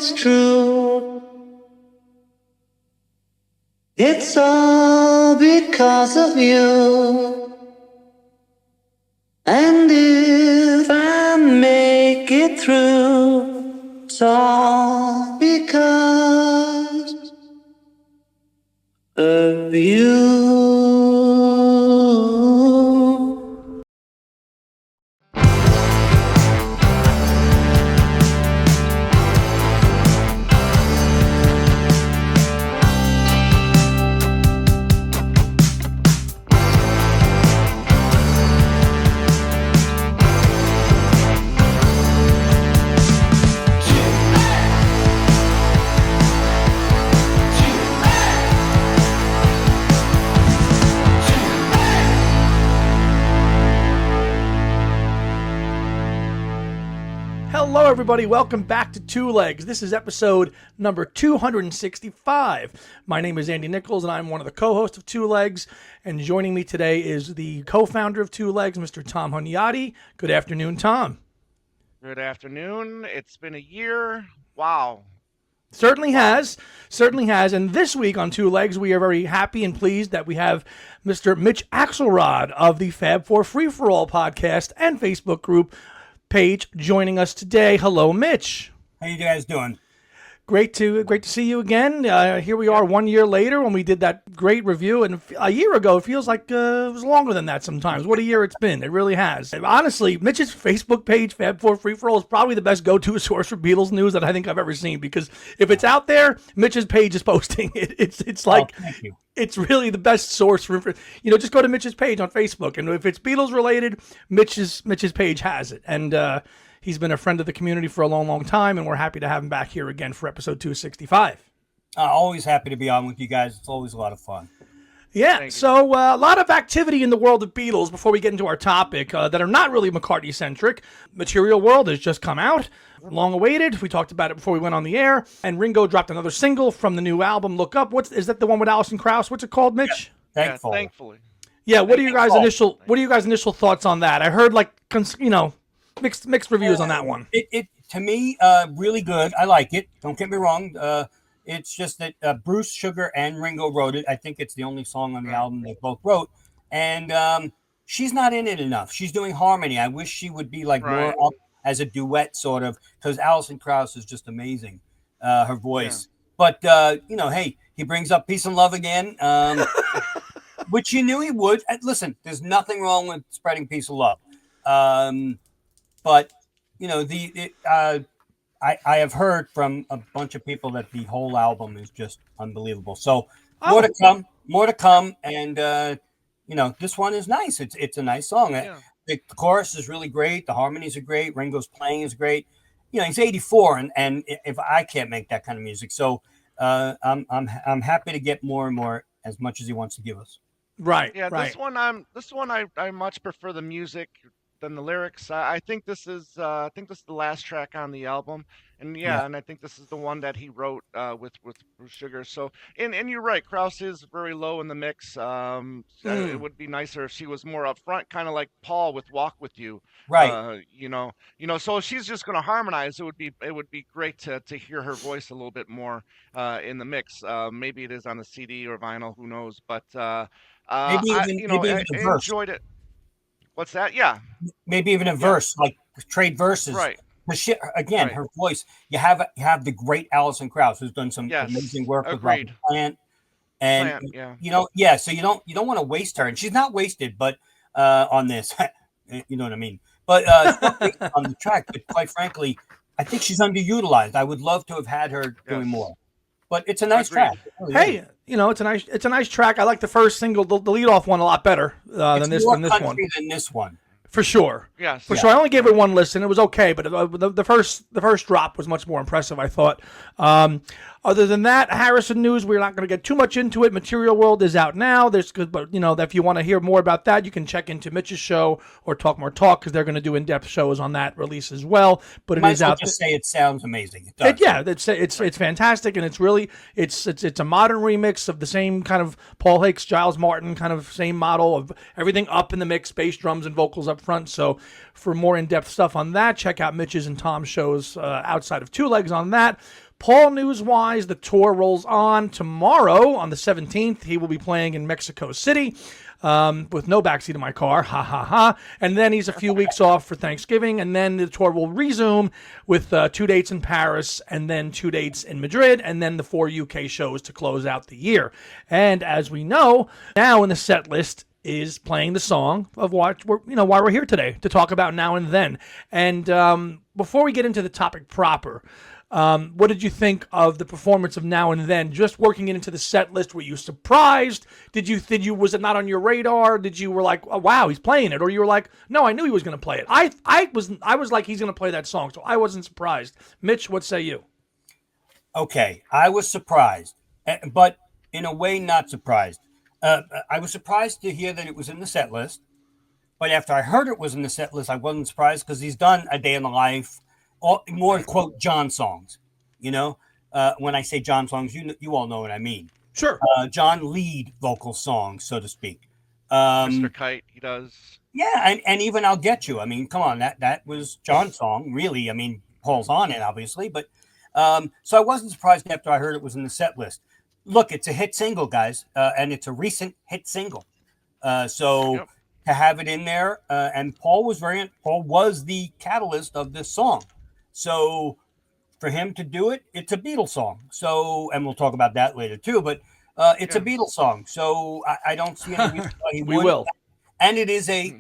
it's true. It's all because of you. And if I make it through, it's all because of you. Hello, everybody. Welcome back to Two Legs. This is episode number 265. My name is Andy Nichols, and I'm one of the co-hosts of Two Legs. And joining me today is the co-founder of Two Legs, Mr. Tom Hunyadi. Good afternoon, Tom. Good afternoon. It's been a year. Wow. Certainly has. And this week on Two Legs, we are very happy and pleased that we have Mr. Mitch Axelrod of the Fab Four Free For All podcast and Facebook group page joining us today. Hello, Mitch. How you guys doing? Great to see you again. Here we are 1 year later when we did that great review. And a year ago, it feels like it was longer than that sometimes. What a year it's been. It really has. And honestly, Mitch's Facebook page, Fab4 Free For All, is probably the best go-to source for Beatles news that I think I've ever seen. Because if it's out there, Mitch's page is posting it. It's like, thank you. It's really the best source for, just go to Mitch's page on Facebook. And if it's Beatles related, Mitch's page has it. And, he's been a friend of the community for a long, long time, and we're happy to have him back here again for episode 265. Always happy to be on with you guys. It's always a lot of fun. Yeah, so a lot of activity in the world of Beatles before we get into our topic that are not really McCartney-centric. Material World has just come out, long awaited. We talked about it before we went on the air, and Ringo dropped another single from the new album, Look Up. Is that the one with Alison Krauss? What's it called, Mitch? Yeah, thankfully. Yeah, what are you guys' initial thoughts on that? I heard mixed reviews on that one. It to me, really good. I like it. Don't get me wrong. It's just that Bruce Sugar and Ringo wrote it. I think it's the only song on the album they both wrote. And she's not in it enough. She's doing harmony. I wish she would be more up as a duet sort of, because Alison Krauss is just amazing, her voice. Yeah. But, hey, he brings up peace and love again, which you knew he would. Listen, there's nothing wrong with spreading peace and love. But I have heard from a bunch of people that the whole album is just unbelievable. So more to come, and this one is nice. It's a nice song. Yeah. The chorus is really great. The harmonies are great. Ringo's playing is great. He's 84, and if I can't make that kind of music, so I'm happy to get more and more as much as he wants to give us. Right. Yeah. Right. This one I much prefer the music than the lyrics. I think this is the last track on the album, and and I think this is the one that he wrote with Bruce Sugar. So and you're right, Krauss is very low in the mix. It would be nicer if she was more up front, kind of like Paul with Walk With You. Right. So if she's just going to harmonize, it would be great to hear her voice a little bit more in the mix. Maybe it is on the CD or vinyl, who knows? But I enjoyed it. What's that? Yeah. Maybe even a verse, like trade verses. Right. Again, her voice. You have the great Alison Krauss, who's done some amazing work with Robert Plant. And so you don't want to waste her, and she's not wasted, but on this, you know what I mean. But on the track, but quite frankly, I think she's underutilized. I would love to have had her doing more. But it's a nice track. Hey, it's a nice track. I like the first single, the lead off one, a lot better than this one. Than this one. For sure. Yes. For sure. I only gave it one listen. It was okay, but the first drop was much more impressive, I thought. Other than that, Harrison news, we're not going to get too much into it. Material World is out now. But if you want to hear more about that, you can check into Mitch's show or Talk More Talk, because they're going to do in-depth shows on that release as well. But it is out. Just say it sounds amazing. It's fantastic, and it's really it's a modern remix of the same kind of Paul Hicks, Giles Martin kind of same model of everything up in the mix, bass, drums, and vocals up up front. So for more in-depth stuff on that, check out Mitch's and Tom's shows outside of Two Legs on that. Paul, news-wise, the tour rolls on tomorrow on the 17th. He will be playing in Mexico City with no backseat in my car. Ha, ha, ha. And then he's a few weeks off for Thanksgiving, and then the tour will resume with 2 dates in Paris and then 2 dates in Madrid, and then the 4 UK shows to close out the year. And as we know, now in the set list is playing the song of why we're here today, to talk about Now and Then. And before we get into the topic proper, what did you think of the performance of Now and Then? Just working it into the set list, were you surprised? Was it not on your radar? Were like, oh, wow, he's playing it, or you were like, no, I knew he was going to play it. I was like, he's going to play that song, so I wasn't surprised. Mitch, what say you? Okay, I was surprised, but in a way, not surprised. I was surprised to hear that it was in the set list, but after I heard it was in the set list, I wasn't surprised because he's done A Day in the Life, more quote John songs. When I say John songs, you all know what I mean. Sure. John lead vocal songs, so to speak. Mr. Kite, he does. Yeah, and even I'll Get You. I mean, come on, that was John's song, really. I mean, Paul's on it, obviously, but so I wasn't surprised after I heard it was in the set list. Look, it's a hit single, guys, and it's a recent hit single. To have it in there, and Paul was the catalyst of this song. So for him to do it, it's a Beatles song. So, and we'll talk about that later too, but it's a Beatles song. So I don't see any reason why he we will. And it is a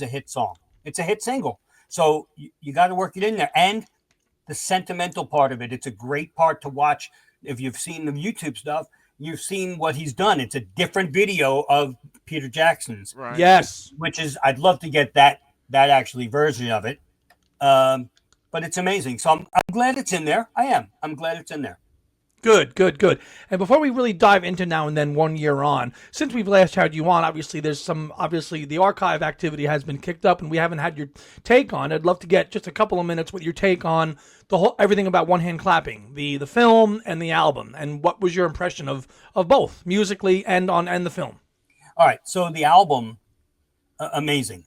hit song. It's a hit single. So you got to work it in there. And the sentimental part of it, it's a great part to watch. If you've seen the YouTube stuff, you've seen what he's done. It's a different video of Peter Jackson's. Right. Yes. Which is, I'd love to get that actually version of it. But it's amazing. So I'm glad it's in there. I am. I'm glad it's in there. Good. And before we really dive into Now and Then 1 year on, since we've last had you on, obviously the archive activity has been kicked up and we haven't had your take on it. I'd love to get just a couple of minutes with your take on everything about One Hand Clapping, the film and the album, and what was your impression of both musically and the film? All right. So the album, amazing.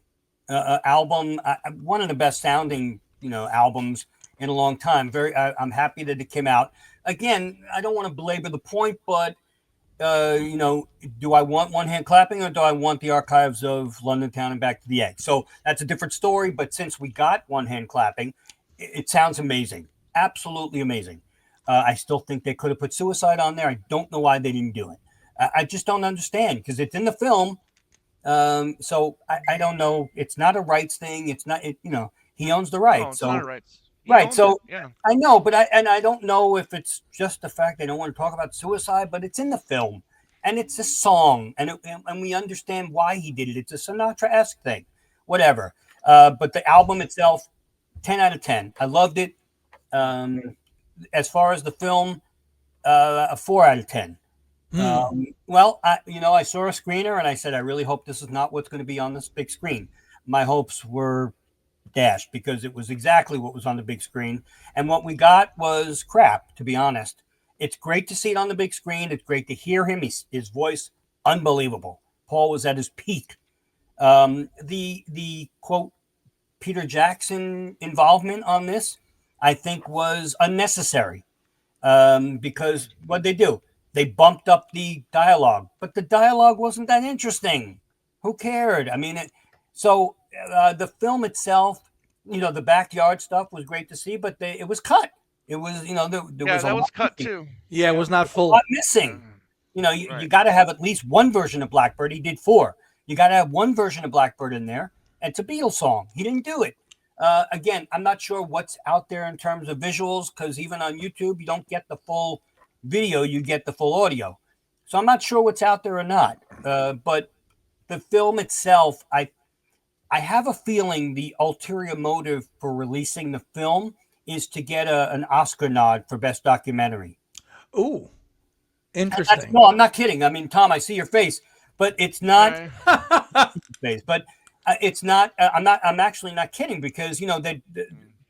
One of the best sounding, albums in a long time. I'm happy that it came out. Again, I don't want to belabor the point, but do I want One Hand Clapping or do I want the archives of London Town and Back to the Egg? So that's a different story. But since we got One Hand Clapping, it sounds amazing, absolutely amazing. I still think they could have put Suicide on there. I don't know why they didn't do it. I just don't understand because it's in the film. So I don't know. It's not a rights thing. It's not. He owns the rights. No, it's not rights. Right. So yeah. I know, but I don't know if it's just the fact they don't want to talk about Suicide, but it's in the film and it's a song and we understand why he did it. It's a Sinatra-esque thing, whatever. But the album itself, 10 out of 10. I loved it. As far as the film, a 4 out of 10. Well, I saw a screener and I said, I really hope this is not what's going to be on this big screen. My hopes were dashed because it was exactly what was on the big screen. And what we got was crap, to be honest. It's great to see it on the big screen. It's great to hear him. His voice, unbelievable. Paul was at his peak. The quote, Peter Jackson involvement on this, I think was unnecessary because what they do, they bumped up the dialogue, but the dialogue wasn't that interesting. Who cared? I mean, the film itself, the backyard stuff was great to see, but it was cut. It was, there was cut too. Yeah, it was not full. A lot missing. You got to have at least one version of Blackbird. He did 4. You got to have one version of Blackbird in there. It's a Beatles song. He didn't do it. Again, I'm not sure what's out there in terms of visuals because even on YouTube, you don't get the full video, you get the full audio. So I'm not sure what's out there or not. But the film itself, I have a feeling the ulterior motive for releasing the film is to get an Oscar nod for Best Documentary. Ooh, interesting. No, I'm not kidding. I mean, Tom, I see your face, but it's not. Face, but it's not. I'm actually not kidding because the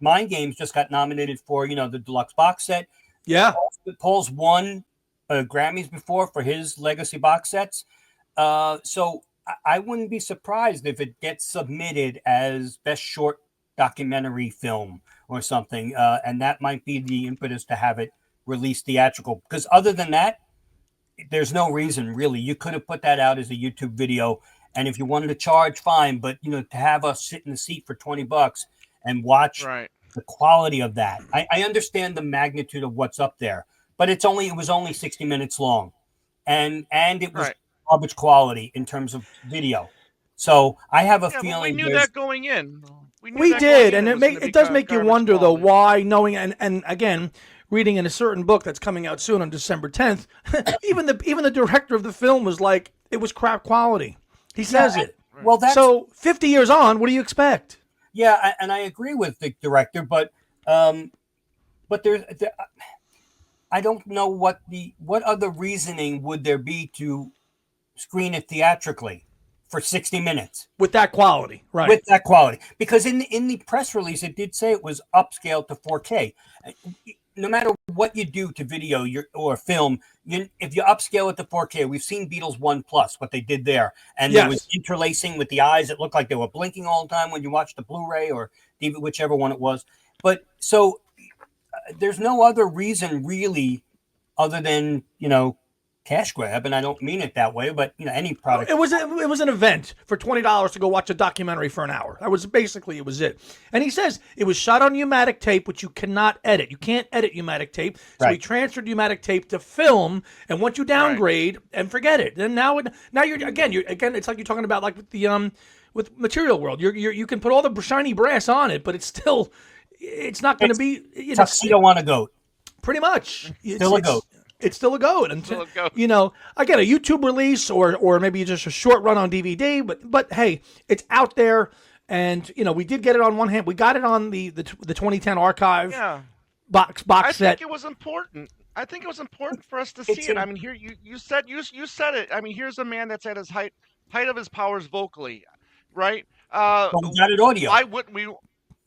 Mind Games just got nominated for the deluxe box set. Yeah, Paul's won Grammys before for his legacy box sets. So I wouldn't be surprised if it gets submitted as best short documentary film or something, and that might be the impetus to have it released theatrical. Because other than that, there's no reason really. You could have put that out as a YouTube video, and if you wanted to charge, fine. But to have us sit in the seat for $20 and watch Right. the quality of that, I understand the magnitude of what's up there, but it was only 60 minutes long, and it was Right. garbage quality in terms of video. So I have a Yeah, but we feeling knew that going in. We knew We that going did, in. and It was gonna it be does make you garbage wonder though quality. why, knowing and again reading in a certain book that's coming out soon on December 10th, even the director of the film was like it was crap quality. He says it. Well, that's So 50 years on, what do you expect? yeah, and I agree with the director, but there, I don't know what other reasoning would there be to screen it theatrically for 60 minutes With that quality, right? with that quality, because in the press release it did say it was upscaled to 4K. No matter what you do to video or film, if you upscale it to 4K, we've seen Beatles 1 Plus, what they did there, and there was interlacing with the eyes. It looked like they were blinking all the time when you watched the Blu-ray or DVD, whichever one it was. But so there's no other reason really, other than cash grab, and I don't mean it that way, but any product. It was an event for $20 to go watch a documentary for an hour. That was basically it was it. And he says it was shot on pneumatic tape, which you cannot edit. You can't edit pneumatic tape, so he transferred pneumatic tape to film. And once you downgrade and forget it, then now you're again. It's like you're talking about like with the with Material World. You can put all the shiny brass on it, but it's not going to be Tuxedo on a goat. Pretty much. Still a goat. It's still a goat. And Still a goat. again, a YouTube release or maybe just a short run on DVD, but hey, it's out there. And we did get it on one hand. We got it on the 2010 archive box I set. think it was important. I think it was important for us to see it. I mean, here you said it. I mean, here's a man that's at his height of his powers vocally, right? But we got it audio. Why wouldn't we?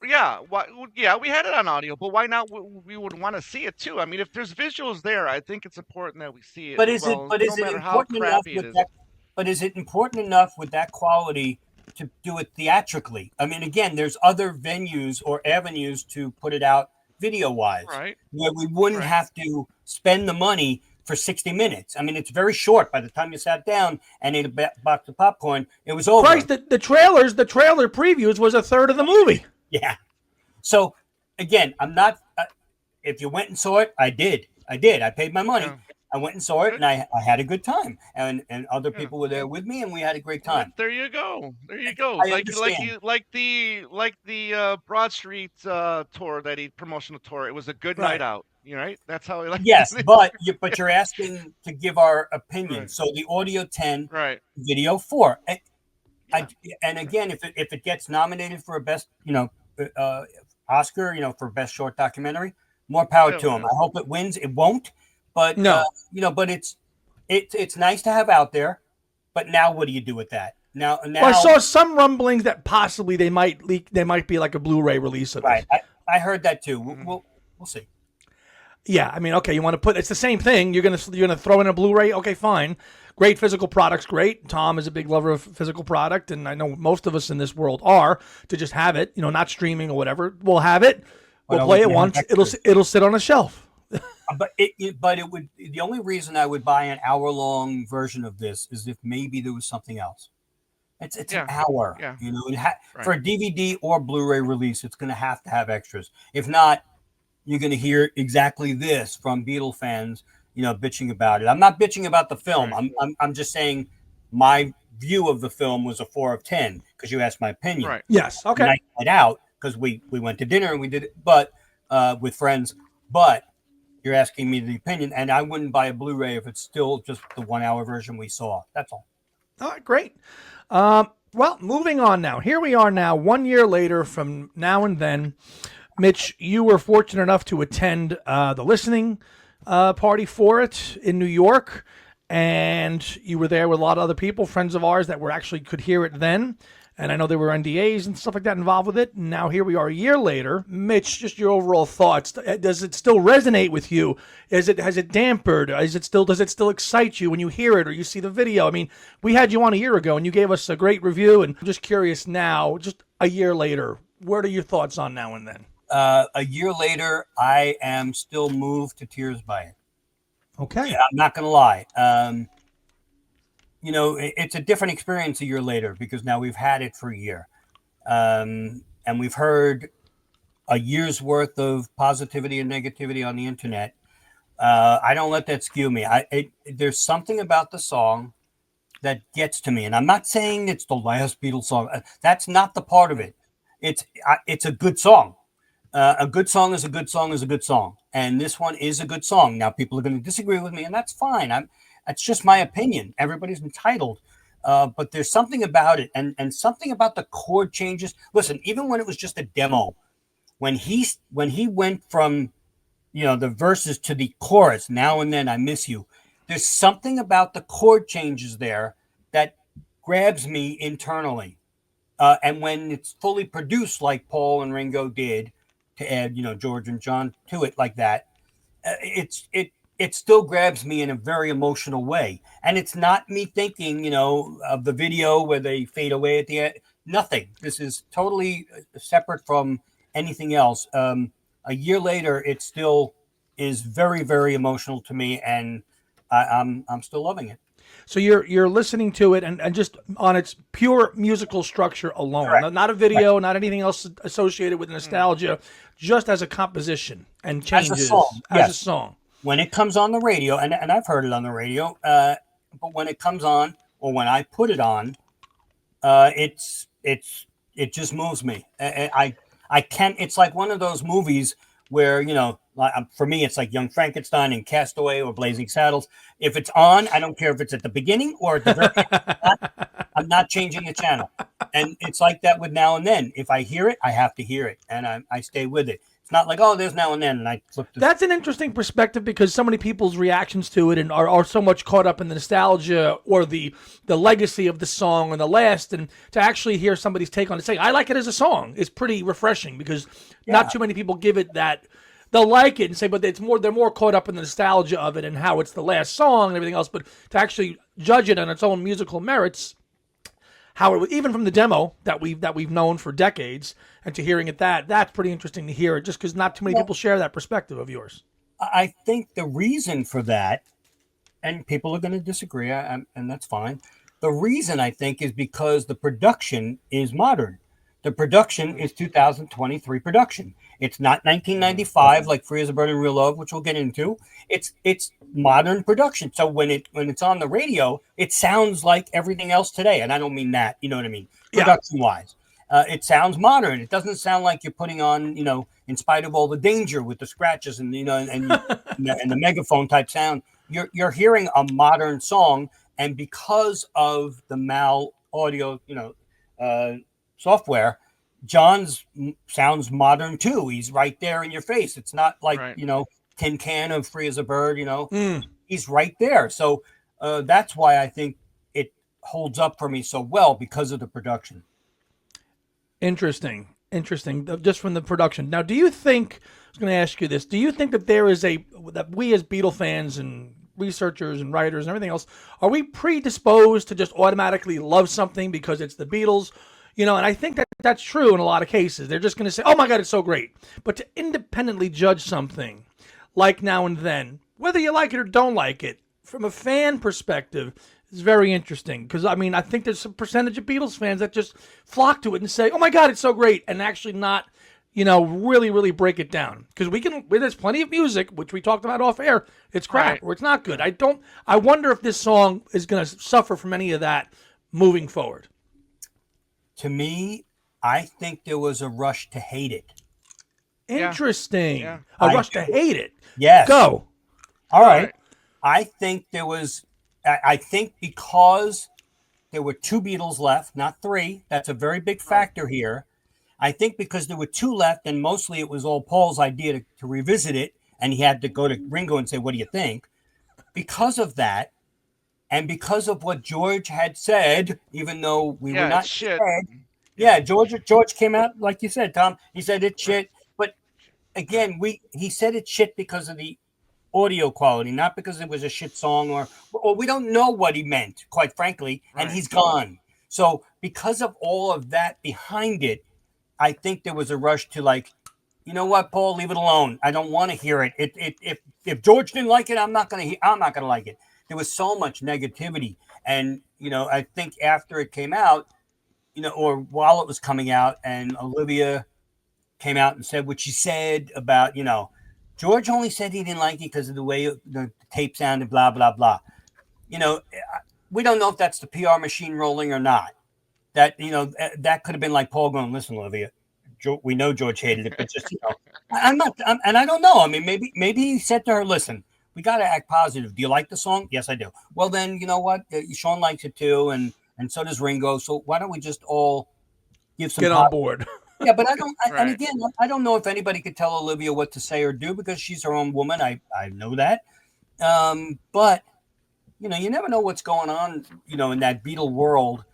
Yeah, we had it on audio, but why not? We would want to see it too. I mean, if there's visuals there, I think it's important that we see it. But is no it matter how important enough crappy it with is. that? But is it important enough with that quality to do it theatrically? I mean, again, there's other venues or avenues to put it out video-wise, Right. where we wouldn't have to spend the money for 60 minutes. I mean, it's very short. By the time you sat down and ate a box of popcorn, it was over. Christ, the trailer previews was a third of the movie. Yeah. So again, I'm not. If you went and saw it, I did. I paid my money. Yeah. I went and saw it, and I had a good time, and other people were there with me, and we had a great time. There you go. There you go. I Like understand. the Broad Street tour promotional tour. It was a good night out. Right? That's how we like. Yes, but you're asking to give our opinion. Right. So the audio 10, Right. video 4. And again, if it gets nominated for a best, Oscar, for best short documentary, more power to him. I hope it wins. It won't, but No. But it's nice to have out there. But now, what do you do with that? Now, Well, I saw some rumblings that possibly they might leak. They might be like a Blu-ray release of right. it. I heard that too. We'll see. Yeah, I mean, okay, you want to it's the same thing. You're gonna throw in a Blu-ray. Okay, fine. Great physical products, great. Tom is a big lover of physical product, and I know most of us in this world are. To just have it, not streaming or whatever. We'll have it. We'll play it once. It'll sit on a shelf. But it would. The only reason I would buy an hour-long version of this is if maybe there was something else. It's an hour. Yeah. For a DVD or Blu-ray release, it's going to have extras. If not, you're going to hear exactly this from Beatle fans, bitching about it. I'm not bitching about the film. Right. I'm just saying my view of the film was a 4 of 10 because you asked my opinion. Right. Yes. Okay. Night out because we went to dinner and we did it, but with friends. But you're asking me the opinion, and I wouldn't buy a Blu-ray if it's still just the 1 hour version we saw. That's all. All right, great. Well, moving on now. Here we are now, 1 year later from Now and Then. Mitch, you were fortunate enough to attend the listening party for it in New York, and you were there with a lot of other people, friends of ours that were actually could hear it then. And I know there were NDAs and stuff like that involved with it. And now here we are a year later. Mitch, just your overall thoughts. Does it still resonate with you? Has it dampered? Does it still excite you when you hear it or you see the video? I mean, we had you on a year ago and you gave us a great review. And I'm just curious now, just a year later, what are your thoughts on Now and Then? A year later, I am still moved to tears by it. Okay. Yeah, I'm not going to lie. It's a different experience a year later because now we've had it for a year. And we've heard a year's worth of positivity and negativity on the internet. I don't let that skew me. There's something about the song that gets to me. And I'm not saying it's the last Beatles song. That's not the part of it. It's a good song. A good song is a good song is a good song. And this one is a good song. Now, people are going to disagree with me, and that's fine. That's just my opinion. Everybody's entitled. But there's something about it and something about the chord changes. Listen, even when it was just a demo, when he went from, the verses to the chorus, Now and Then I Miss You, there's something about the chord changes there that grabs me internally. And when it's fully produced like Paul and Ringo did, to add, George and John to it like that, it still grabs me in a very emotional way. And it's not me thinking, of the video where they fade away at the end. Nothing. This is totally separate from anything else. A year later, it still is very, very emotional to me, and I'm still loving it. So you're listening to it and just on its pure musical structure alone, Correct. Not a video, not anything else associated with nostalgia, just as a composition and changes As a song. as Yes. a song. When it comes on the radio, and I've heard it on the radio, but when it comes on or when I put it on, it just moves me. I can't. It's like one of those movies where for me, it's like Young Frankenstein and Castaway or Blazing Saddles. If it's on, I don't care if it's at the beginning or at the very end. I'm not changing the channel. And it's like that with Now and Then. If I hear it, I have to hear it, and I stay with it. It's not like, oh, there's Now and Then, and I flip this. That's an interesting perspective because so many people's reactions to it and are so much caught up in the nostalgia or the legacy of the song and the last, and to actually hear somebody's take on it, saying I like it as a song, is pretty refreshing because not too many people give it that. They'll like it and say, but they're more caught up in the nostalgia of it and how it's the last song and everything else. But to actually judge it on its own musical merits, even from the demo that we've known for decades, and to hearing it that's pretty interesting to hear it, just because not too many people share that perspective of yours. I think the reason for that, and people are going to disagree, and that's fine. The reason I think is because the production is modern. The production is 2023 production. It's not 1995 like Free as a Bird and Real Love, which we'll get into. It's modern production. So when it's on the radio, it sounds like everything else today. And I don't mean that, you know what I mean? Production wise, it sounds modern. It doesn't sound like you're putting on, In Spite of All the Danger with the scratches and and the megaphone type sound. You're hearing a modern song, and because of the Mal audio, software, John's sounds modern too. He's right there in your face. It's not like, tin can of Free as a Bird, He's right there. So that's why I think it holds up for me so well, because of the production. Interesting. Just from the production. Now, do you think, I was going to ask you this, do you think that that we as Beatle fans and researchers and writers and everything else, are we predisposed to just automatically love something because it's the Beatles? And I think that's true in a lot of cases. They're just going to say, oh my God, it's so great. But to independently judge something like Now and Then, whether you like it or don't like it, from a fan perspective, is very interesting. Because, I think there's a percentage of Beatles fans that just flock to it and say, oh my God, it's so great. And actually not, really, really break it down. Because there's plenty of music, which we talked about off air, it's crap or it's not good. I wonder if this song is going to suffer from any of that moving forward. To me, I think there was a rush to hate it. Interesting. Yeah. A rush to hate it. Yes. Go. All right. I think there was, I think because there were 2 Beatles left, not 3. That's a very big factor here. I think because there were 2 left, and mostly it was all Paul's idea to revisit it, and he had to go to Ringo and say, what do you think? Because of that, And because of what George had said, even though we were Yeah, it's not shit. yeah, George came out like you said, Tom. He said it's Right. shit, but again, he said it's shit because of the audio quality, not because it was a shit song or we don't know what he meant, quite frankly, and Right. he's gone. So because of all of that behind it, I think there was a rush to like, you know what, Paul, leave it alone. I don't want to hear it. If George didn't like it, I'm not gonna like it. There was so much negativity, and I think after it came out, or while it was coming out, and Olivia came out and said what she said about, George only said he didn't like it because of the way the tape sounded, blah, blah, blah. We don't know if that's the PR machine rolling or not. That, that could have been like Paul going, listen, Olivia, we know George hated it, but just, and I don't know. I mean, maybe he said to her, listen, we got to act positive. Do you like the song? Yes, I do. Well, then, you know what? Sean likes it too. And so does Ringo. So why don't we just all give some Get on board. Yeah, but I don't. And Right. again, I don't know if anybody could tell Olivia what to say or do because she's her own woman. I know that. But you never know what's going on. In that Beatle world,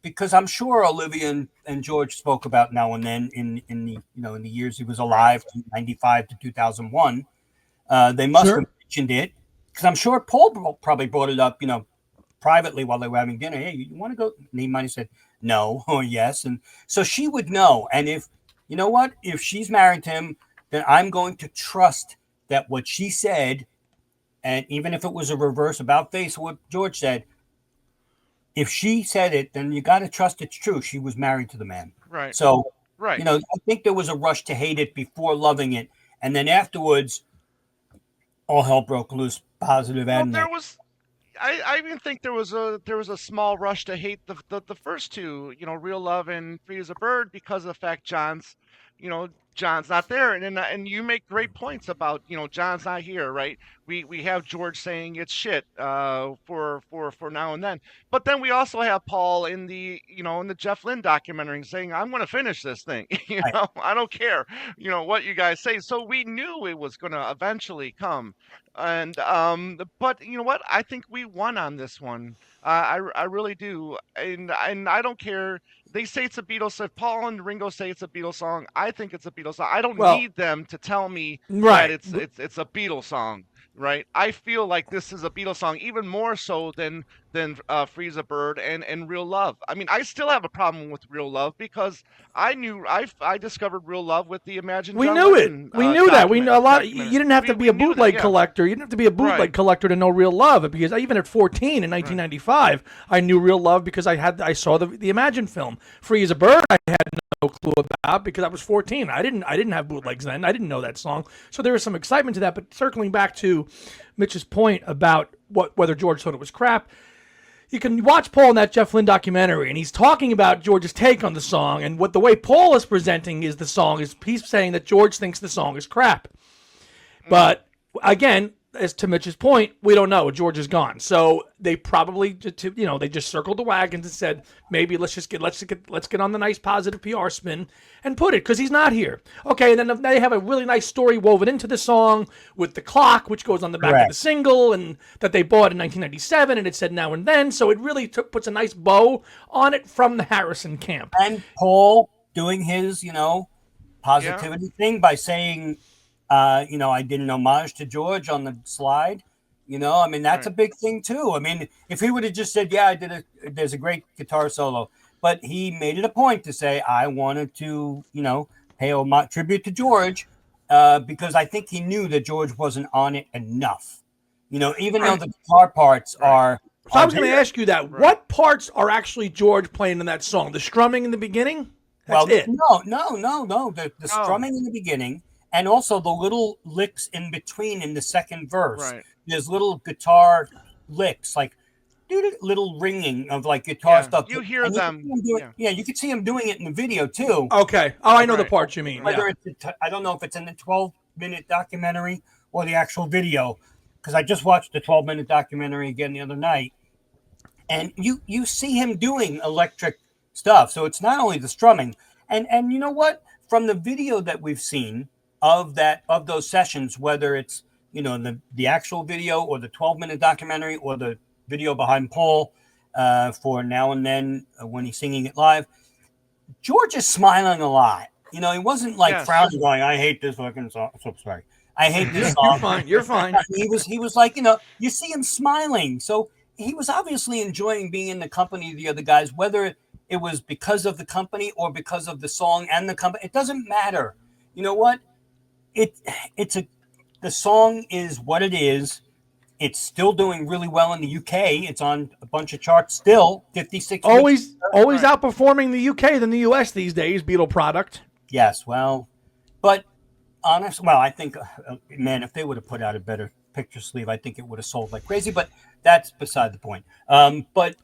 because I'm sure Olivia and George spoke about now and then in the in the years he was alive, 95 to 2001. They must have mentioned it because I'm sure Paul probably brought it up. Privately while they were having dinner. Hey, you want to go? And he might have said no or yes. And so she would know. And if she's married to him, then I'm going to trust that what she said, and even if it was a reverse about face what George said, if she said it, then you got to trust it's true. She was married to the man. Right. So, Right. I think there was a rush to hate it before loving it. And then afterwards, all hell broke loose, positive and There negative. was. I even think there was a small rush to hate the first two, Real Love and Free as a Bird, because of the fact John's not there, and you make great points about John's not here, right? We have George saying it's shit for now and then, but then we also have Paul in the Jeff Lynne documentary saying I'm going to finish this thing, I don't care what you guys say. So we knew it was going to eventually come. And but you know what? I think we won on this one. I really do, and I don't care. They say it's a Beatles. If Paul and Ringo say it's a Beatles song, I think it's a Beatles song. I don't Well, need them to tell me that right. it's a Beatles song, right? I feel like this is a Beatles song, even more so than Free as a Bird and Real Love. I mean, I still have a problem with Real Love because I discovered Real Love with the Imagine We John knew it. Lennon We knew that. We know a lot. You documentary. didn't have to be a We knew that, bootleg yeah. collector. You didn't have to be a bootleg Right. collector to know Real Love. Because even at 14 in 1995, I knew Real Love because I saw the Imagine film. Free as a Bird, I had no clue about because I was 14. I didn't have bootlegs then. I didn't know that song. So there was some excitement to that. But circling back to Mitch's point about whether George thought it was crap. You can watch Paul in that Jeff Lynne documentary, and he's talking about George's take on the song, and the way Paul is presenting is the song is he's saying that George thinks the song is crap. But again, as to Mitch's point, we don't know. George is gone, so they probably they just circled the wagons and said maybe let's get on the nice positive PR spin and put it because he's not here. Okay, and then they have a really nice story woven into the song with the clock, which goes on the back of the single, and that they bought in 1997, and it said Now and Then, so it really puts a nice bow on it from the Harrison camp. And Paul doing his positivity thing by saying I did an homage to George on the slide. I mean, that's a big thing too. I mean, if he would have just said, yeah, there's a great guitar solo, but he made it a point to say, I wanted to, pay a tribute to George because I think he knew that George wasn't on it enough. Even though the guitar parts are. So I was going to ask you that. Right. What parts are actually George playing in that song? The strumming in the beginning? That's it. No. The strumming in the beginning. And also the little licks in between in the second verse. Right. There's little guitar licks, like little ringing of like guitar stuff. You hear them. You can see him doing it in the video too. Okay. Oh, I know the part you mean. Whether I don't know if it's in the 12-minute documentary or the actual video, because I just watched the 12-minute documentary again the other night. And you see him doing electric stuff. So it's not only the strumming. And you know what? From the video that we've seen, of those sessions, whether it's the actual video or the 12-minute documentary or the video behind Paul for Now and Then when he's singing it live, George is smiling a lot. He wasn't like frowning, going, "I hate this fucking song." So sorry, I hate this song. You're fine. You're fine. He was like, you see him smiling. So he was obviously enjoying being in the company of the other guys, whether it was because of the company or because of the song and the company. It doesn't matter. You know what? The song is what it is. It's still doing really well in the UK. It's on a bunch of charts still, 56. Always outperforming the UK than the US these days, Beatle product. Yes, well, but honestly, I think, man, if they would have put out a better picture sleeve, I think it would have sold like crazy, but that's beside the point. But,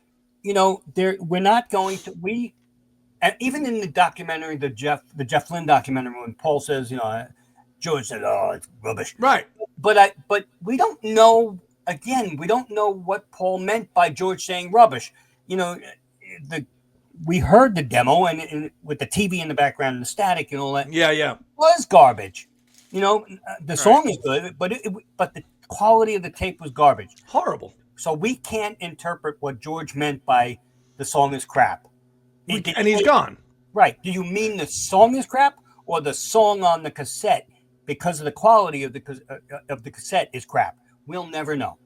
we're not going to, and even in the documentary, the Jeff Lynne documentary, when Paul says, George said, "Oh, it's rubbish." Right. But we don't know. Again, we don't know what Paul meant by George saying rubbish. We heard the demo and with the TV in the background and the static and all that. Yeah. It was garbage. The song is good, but the quality of the tape was garbage. Horrible. So we can't interpret what George meant by the song is crap. And he's gone. Right. Do you mean the song is crap or the song on the cassette because of the quality of the cassette is crap? We'll never know.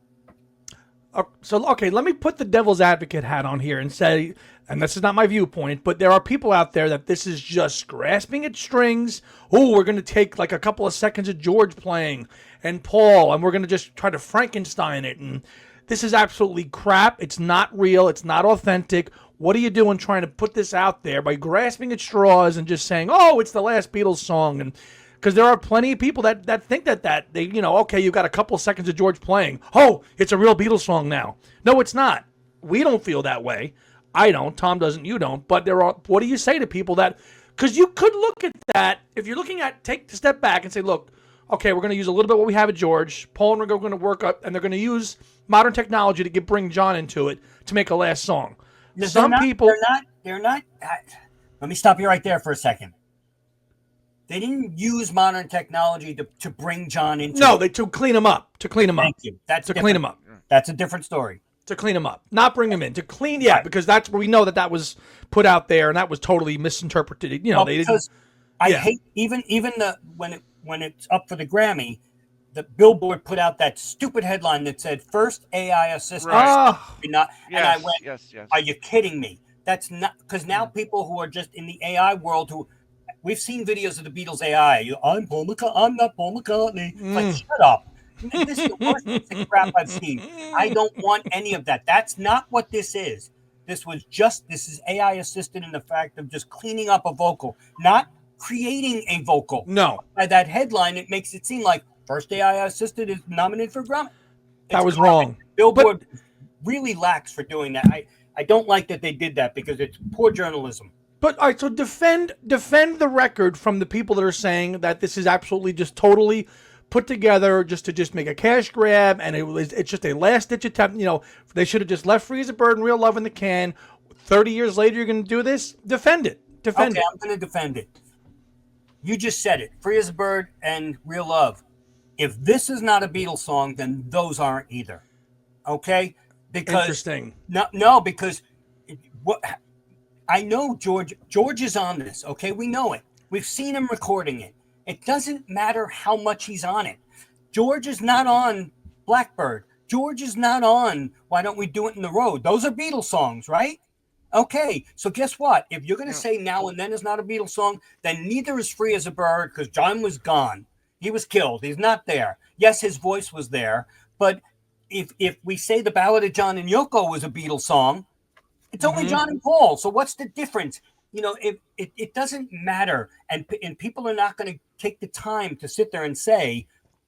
Okay, let me put the devil's advocate hat on here and say, and this is not my viewpoint, but there are people out there that this is just grasping at strings. Oh, we're going to take like a couple of seconds of George playing and Paul, and we're going to just try to Frankenstein it. And this is absolutely crap. It's not real. It's not authentic. What are you doing trying to put this out there by grasping at straws and just saying, oh, it's the last Beatles song? And because there are plenty of people that think that they, okay, you got a couple of seconds of George playing. Oh, it's a real Beatles song now. No, it's not. We don't feel that way. I don't. Tom doesn't. You don't. But what do you say to people that, because you could look at that, if you're looking at, take a step back and say, look, okay, we're going to use a little bit what we have at George. Paul and Ringo are going to work up, and they're going to use modern technology to bring John into it to make a last song. They're not. Let me stop you right there for a second. They didn't use modern technology to bring John into it. No, to clean him up. Thank you. That's to clean him up. That's a different story. To clean him up. Not bring him in. To clean, right. Because that's where we know that was put out there and that was totally misinterpreted. They didn't. I hate even when it's up for the Grammy, the Billboard put out that stupid headline that said first AI assistant. Right. And I went, yes. Are you kidding me? That's not, because now people who are just in the AI world we've seen videos of the Beatles AI. I'm Paul McCartney. I'm not Paul McCartney. Like, shut up. This is the worst piece of crap I've seen. I don't want any of that. That's not what this is. This is AI assisted in the fact of just cleaning up a vocal, not creating a vocal. No. By that headline, it makes it seem like first AI assisted is nominated for Grammy. That was wrong. Billboard really lacks for doing that. I don't like that they did that because it's poor journalism. But all right, so defend the record from the people that are saying that this is absolutely just totally put together just to make a cash grab, and it's just a last ditch attempt. They should have just left Free as a Bird and Real Love in the can. 30 years later, you're going to do this. Defend it. Okay, I'm going to defend it. You just said it. Free as a Bird and Real Love. If this is not a Beatles song, then those aren't either. Okay? Because interesting. No, because what. I know George is on this, okay? We know it. We've seen him recording it. It doesn't matter how much he's on it. George is not on Blackbird. George is not on Why Don't We Do It in the Road. Those are Beatles songs, right? Okay, so guess what? If you're going to say Now and Then is not a Beatles song, then neither is Free as a Bird because John was gone. He was killed. He's not there. Yes, his voice was there, but if we say The Ballad of John and Yoko was a Beatles song, it's only John and Paul. So what's the difference? It doesn't matter. And people are not going to take the time to sit there and say,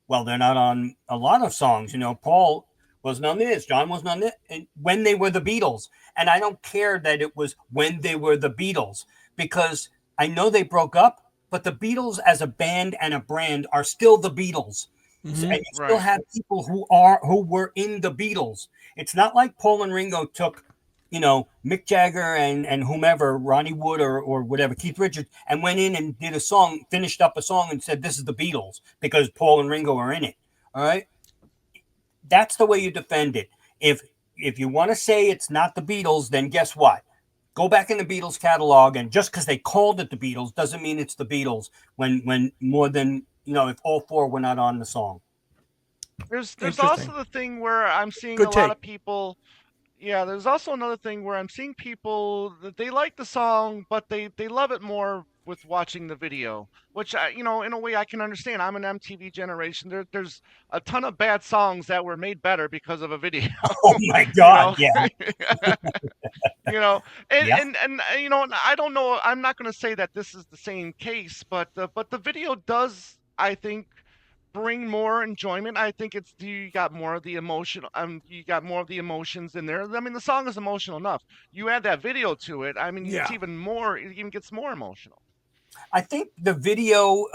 well, they're not on a lot of songs. Paul wasn't on this. John wasn't on this. And when they were the Beatles. And I don't care that it was when they were the Beatles, because I know they broke up, but the Beatles as a band and a brand are still the Beatles. Mm-hmm. And you still have people who were in the Beatles. It's not like Paul and Ringo took Mick Jagger and whomever, Ronnie Wood or whatever, Keith Richards, and went in and did a song, finished up a song and said, this is the Beatles because Paul and Ringo are in it. All right, that's the way you defend it. If you want to say it's not the Beatles, then guess what? Go back in the Beatles catalog, and just because they called it the Beatles doesn't mean it's the Beatles. When more than if all four were not on the song. There's Interesting. also the thing where I'm seeing a Good lot take. of people. Yeah, there's also another thing where I'm seeing people that they like the song, but they love it more with watching the video, which in a way I can understand. I'm an MTV generation. There's a ton of bad songs that were made better because of a video. Oh my you God! know, Yeah, you know, and yeah. and I don't know. I'm not going to say that this is the same case, but the video does, I think, bring more enjoyment. I think it's you got more of the emotion. You got more of the emotions in there. I mean, the song is emotional enough. You add that video to it. I mean, it's Yeah. even more. It even gets more emotional. I think the video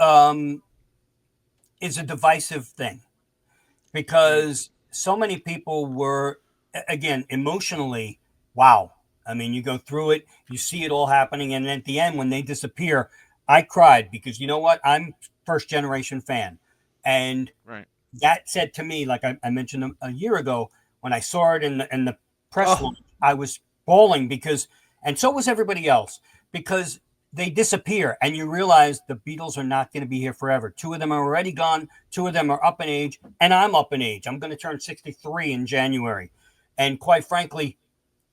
is a divisive thing Right. because so many people were, again, emotionally, wow. I mean, you go through it, you see it all happening, and at the end, when they disappear, I cried because you know what? I'm first generation fan, and Right. that said to me, like I mentioned a year ago, when I saw it in the press Oh, launch, I was bawling because, and so was everybody else, because they disappear and you realize the Beatles are not going to be here forever. Two of them are already gone. Two of them are up in age, and I'm up in age. I'm going to turn 63 in January. And quite frankly,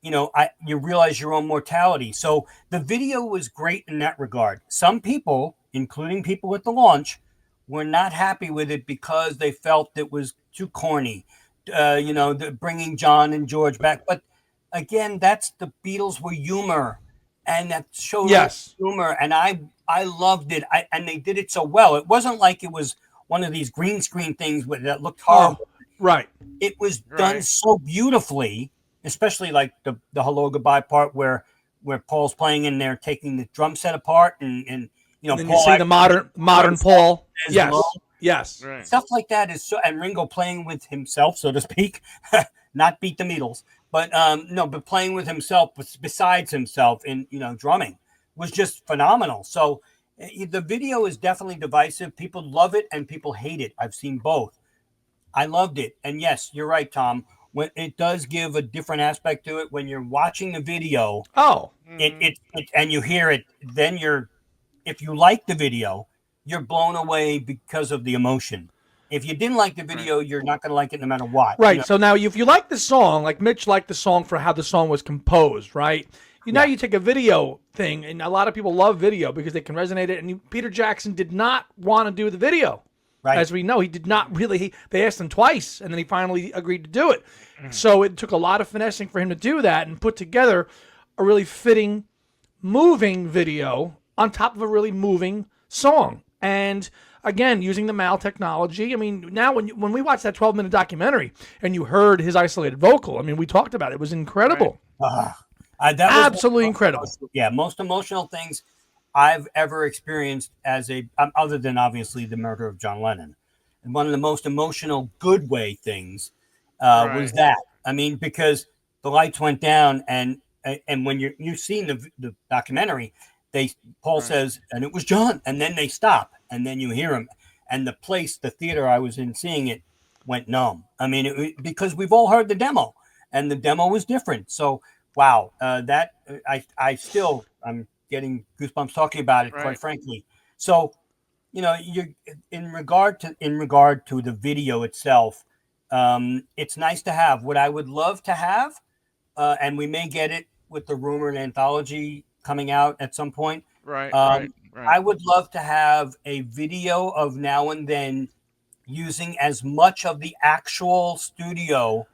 you realize your own mortality. So the video was great in that regard. Some people, including people at the launch, were not happy with it because they felt it was too corny. Bringing John and George back. But again, that's the Beatles were humor, and that showed all yes. humor, and I loved it. And they did it so well. It wasn't like it was one of these green screen things that looked Oh, horrible. right. It was done Right. so beautifully, especially like the hello goodbye part where Paul's playing and they're taking the drum set apart and And then you Paul see the actually modern himself Paul. as hello. Yes. Yes. Right. Stuff like that is so, and Ringo playing with himself, so to speak, not beat the Beatles, but no, but playing with himself besides himself in drumming was just phenomenal. So the video is definitely divisive. People love it and people hate it. I've seen both. I loved it. And yes, you're right, Tom. When it does give a different aspect to it when you're watching the video, Oh, Hmm. and you hear it, then if you like the video, you're blown away because of the emotion. If you didn't like the Right. video, you're not going to like it no matter what. right. So now, if you like the song, like Mitch liked the song for how the song was composed, right? Now Yeah, you take a video thing, and a lot of people love video because they can resonate it. And Peter Jackson did not want to do the video, right. as we know. He did not really. They asked him twice, and then he finally agreed to do it. So it took a lot of finessing for him to do that and put together a really fitting, moving video on top of a really moving song. And again, using the Mal technology. I mean, now when we watched that 12-minute documentary and you heard his isolated vocal, I mean, we talked about it. It was Right. incredible. That was Absolutely incredible. most emotional things I've ever experienced as a other than obviously the murder of John Lennon. And one of the most emotional good way things was Right. that. I mean, because the lights went down, and when you've seen the documentary, Paul Right. says, and it was John, and then they stop, and then you hear him, and the theater I was in seeing it went numb. I mean, because we've all heard the demo, and the demo was different. So wow, that I'm getting goosebumps talking about it, quite Right. frankly. So you in regard to the video itself, it's nice to have. What I would love to have, and we may get it with the rumored anthology coming out at some point. Right. Right. Um, Right. I would love to have a video of Now and Then using as much of the actual studio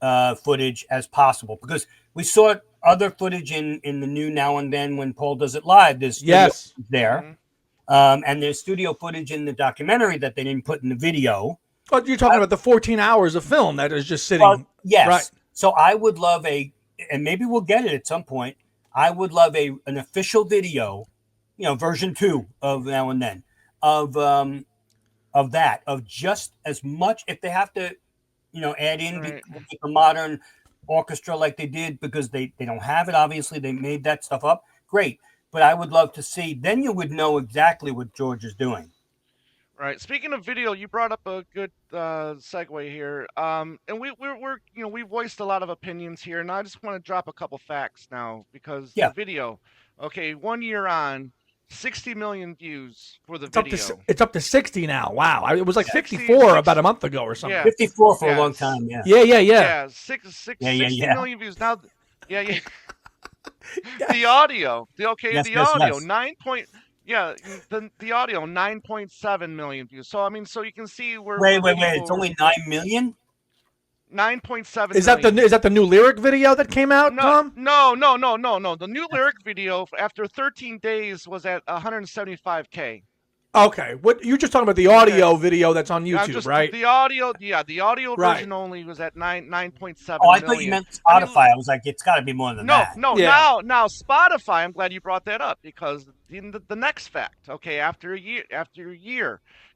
footage as possible, because we saw other footage in the new Now and Then when Paul does it live. There's studio Yes. there, Hmm. and there's studio footage in the documentary that they didn't put in the video. But you're talking about the 14 hours of film that is just Well, sitting. Right. yes. So I would love and maybe we'll get it at some point. I would love an official video, version 2 of Now and Then, of just as much, if they have to, add in Right. with a modern orchestra like they did, because they don't have it. Obviously, they made that stuff up. Great. But I would love to see, then you would know exactly what George is doing. Right. Speaking of video, you brought up a good segue here. And we're we voiced a lot of opinions here, and I just want to drop a couple facts now because the Yeah. video. Okay, 1 year on, 60 million views for the It's up to video. it's up to 60 now. Wow, it was like 60, 54 about a month ago or something. Yeah. 54 for a Yeah. long time. Yeah. Yeah, yeah, yeah. Yeah. 60 million views now. Yeah, yeah. The audio. The audio. Yes. 9 point. Yeah, the audio 9.7 million views. So I mean, so you can see Wait. It's only 9 million. 9.7 Is that the new lyric video that came out, Tom? No. The new lyric video after 13 days was at 175K. Okay, what you're just talking about the audio video that's on YouTube, right? The audio, the audio Right. version only was at 9.7 Oh, I million. thought you meant Spotify. I was like, it's got to be more than that. No. Yeah. Now Spotify. I'm glad you brought that up because the next fact. Okay, after a year,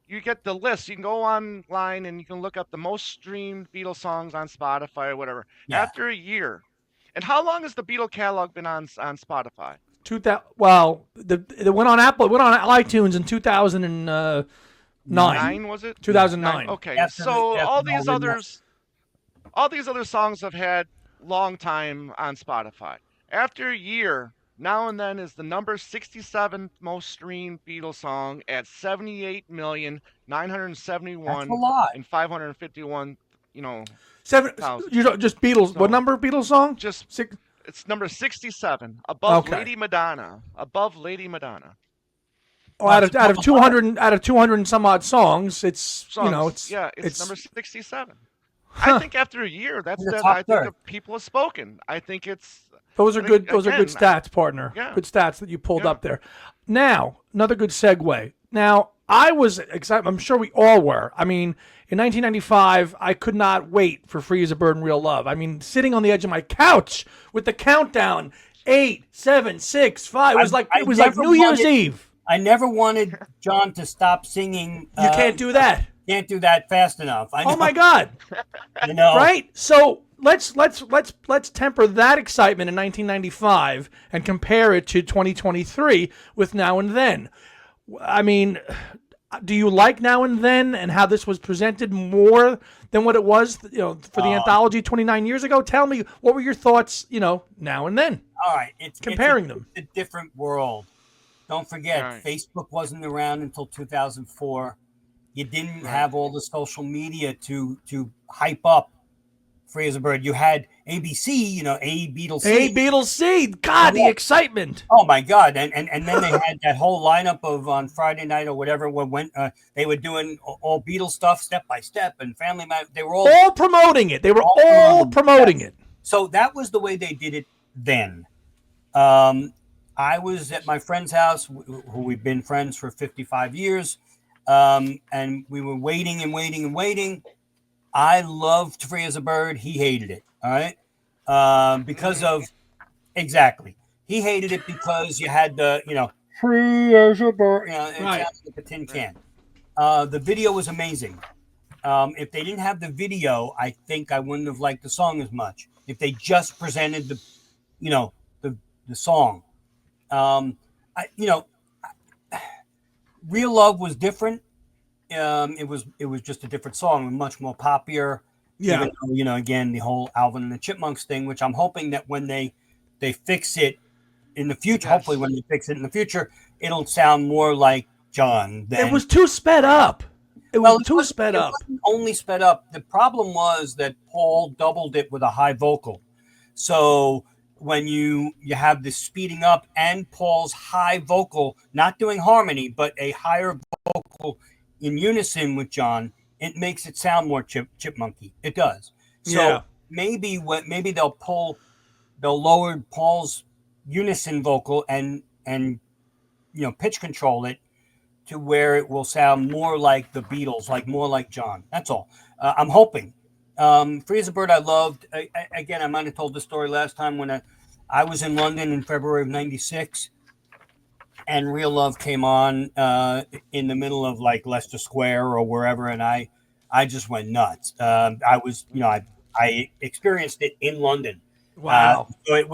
you get the list. You can go online and you can look up the most streamed Beatles songs on Spotify or whatever. Yeah. After a year, and how long has the Beatle catalog been on Spotify? Well, it went on Apple. It went on iTunes in 2009. 9 was it? 2009. Okay, After so all these Nolan other songs have had long time on Spotify. After a year, Now and Then is the number 67th most streamed Beatles song at 78,971 That's a lot. and 551. Thousand. Just Beatles. So- What number Beatles song? Just Six. it's number 67, above Okay. Lady Madonna. Above Lady Madonna. Oh, out of 200 and some odd songs, it's Songs. it's it's number 67. Huh. I think after a year, In the I top think third. the people have spoken. I think it's Those are I good. think, Those are good again, stats, partner. Yeah. Good stats that you pulled Yeah. up there. Now, another good segue. Now, I was excited. I'm sure we all were. I mean, in 1995, I could not wait for "Free as a Bird" and "Real Love." I mean, sitting on the edge of my couch with the countdown 8, 7, 6, 5. It was like New Year's Eve. I never wanted John to stop singing. You can't do that. Can't do that fast enough. I know. Oh my God! You know. Right? So let's temper that excitement in 1995 and compare it to 2023 with Now and Then. I mean, do you like Now and Then and how this was presented more than what it was, for the anthology 29 years ago? Tell me, what were your thoughts, Now and Then? All right, Comparing them. It's a different world. Don't forget, Right. Facebook wasn't around until 2004. You didn't have all the social media to hype up Free as a Bird. You had ABC, A Beatles C. Hey, Beatles C. God, the excitement. Oh my God! And then they had that whole lineup of on Friday night or whatever when they were doing all Beatles stuff, Step by Step and Family Man. They were All promoting it. They were all promoting it. So that was the way they did it then. I was at my friend's house, who we've been friends for 55 years, and we were waiting and waiting and waiting. I loved Free as a Bird. He hated it. All right. Because of exactly. He hated it because you had the, Free as a Bird. It Right. sounds like a tin can. The video was amazing. If they didn't have the video, I think I wouldn't have liked the song as much. If they just presented the song, Real Love was different. It was just a different song, much more popular. Yeah. Even though, again, the whole Alvin and the Chipmunks thing, which I'm hoping that when they fix it in the future, Yes. hopefully when they fix it in the future, it'll sound more like John. It was too sped up. It was sped up. Wasn't only sped up. The problem was that Paul doubled it with a high vocal. So when you have the speeding up and Paul's high vocal, not doing harmony, but a higher vocal in unison with John, it makes it sound more chipmunky. It does. So Yeah. maybe they'll lower Paul's unison vocal and pitch control it to where it will sound more like the Beatles, more like John. That's all. I'm hoping. Free as a Bird, I loved. Again, I might have told this story last time when I was in London in February of '96, and Real Love came on in the middle of Leicester Square or wherever, and I just went nuts. I was, I experienced it in London. Wow. So it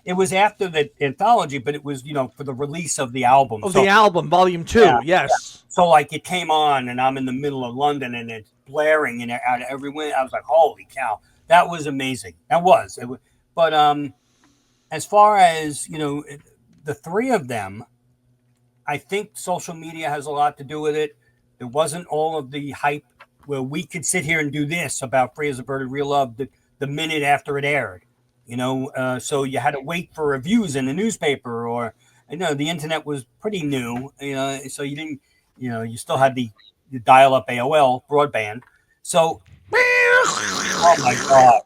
it was after the anthology, but it was, for the release of the album. Of the album, Volume 2, yes. So like it came on, and I'm in the middle of London, and it's blaring and out of every window. I was like, "Holy cow, that was amazing!" That was. But as far as the three of them, I think social media has a lot to do with it. There wasn't all of the hype where we could sit here and do this about Free as a Bird and Real Love the minute after it aired. So you had to wait for reviews in the newspaper, or the internet was pretty new. So you didn't. You still had the dial-up AOL broadband. So, oh my God,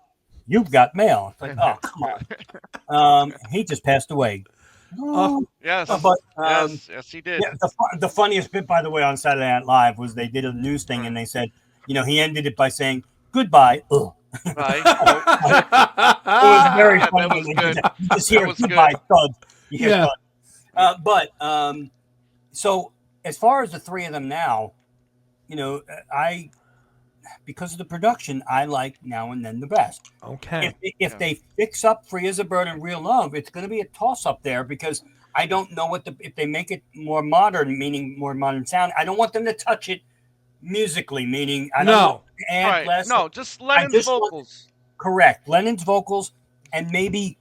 you've got mail. It's like, oh, come on. He just passed away. Yes. But, yes, he did. Yeah, the funniest bit, by the way, on Saturday Night Live was they did a news thing, and they said, he ended it by saying, "Goodbye." Ugh. Right. It was very funny. That was good. You just hear "goodbye" thud. You hear thud. So as far as the three of them now, because of the production, I like Now and Then the best. Okay. If they fix up Free as a Bird and Real Love, it's going to be a toss-up there, because I don't know if they make it more modern, meaning more modern sound. I don't want them to touch it musically, meaning I don't want to add less. No, just Lennon's vocals. Correct. Lennon's vocals, and maybe,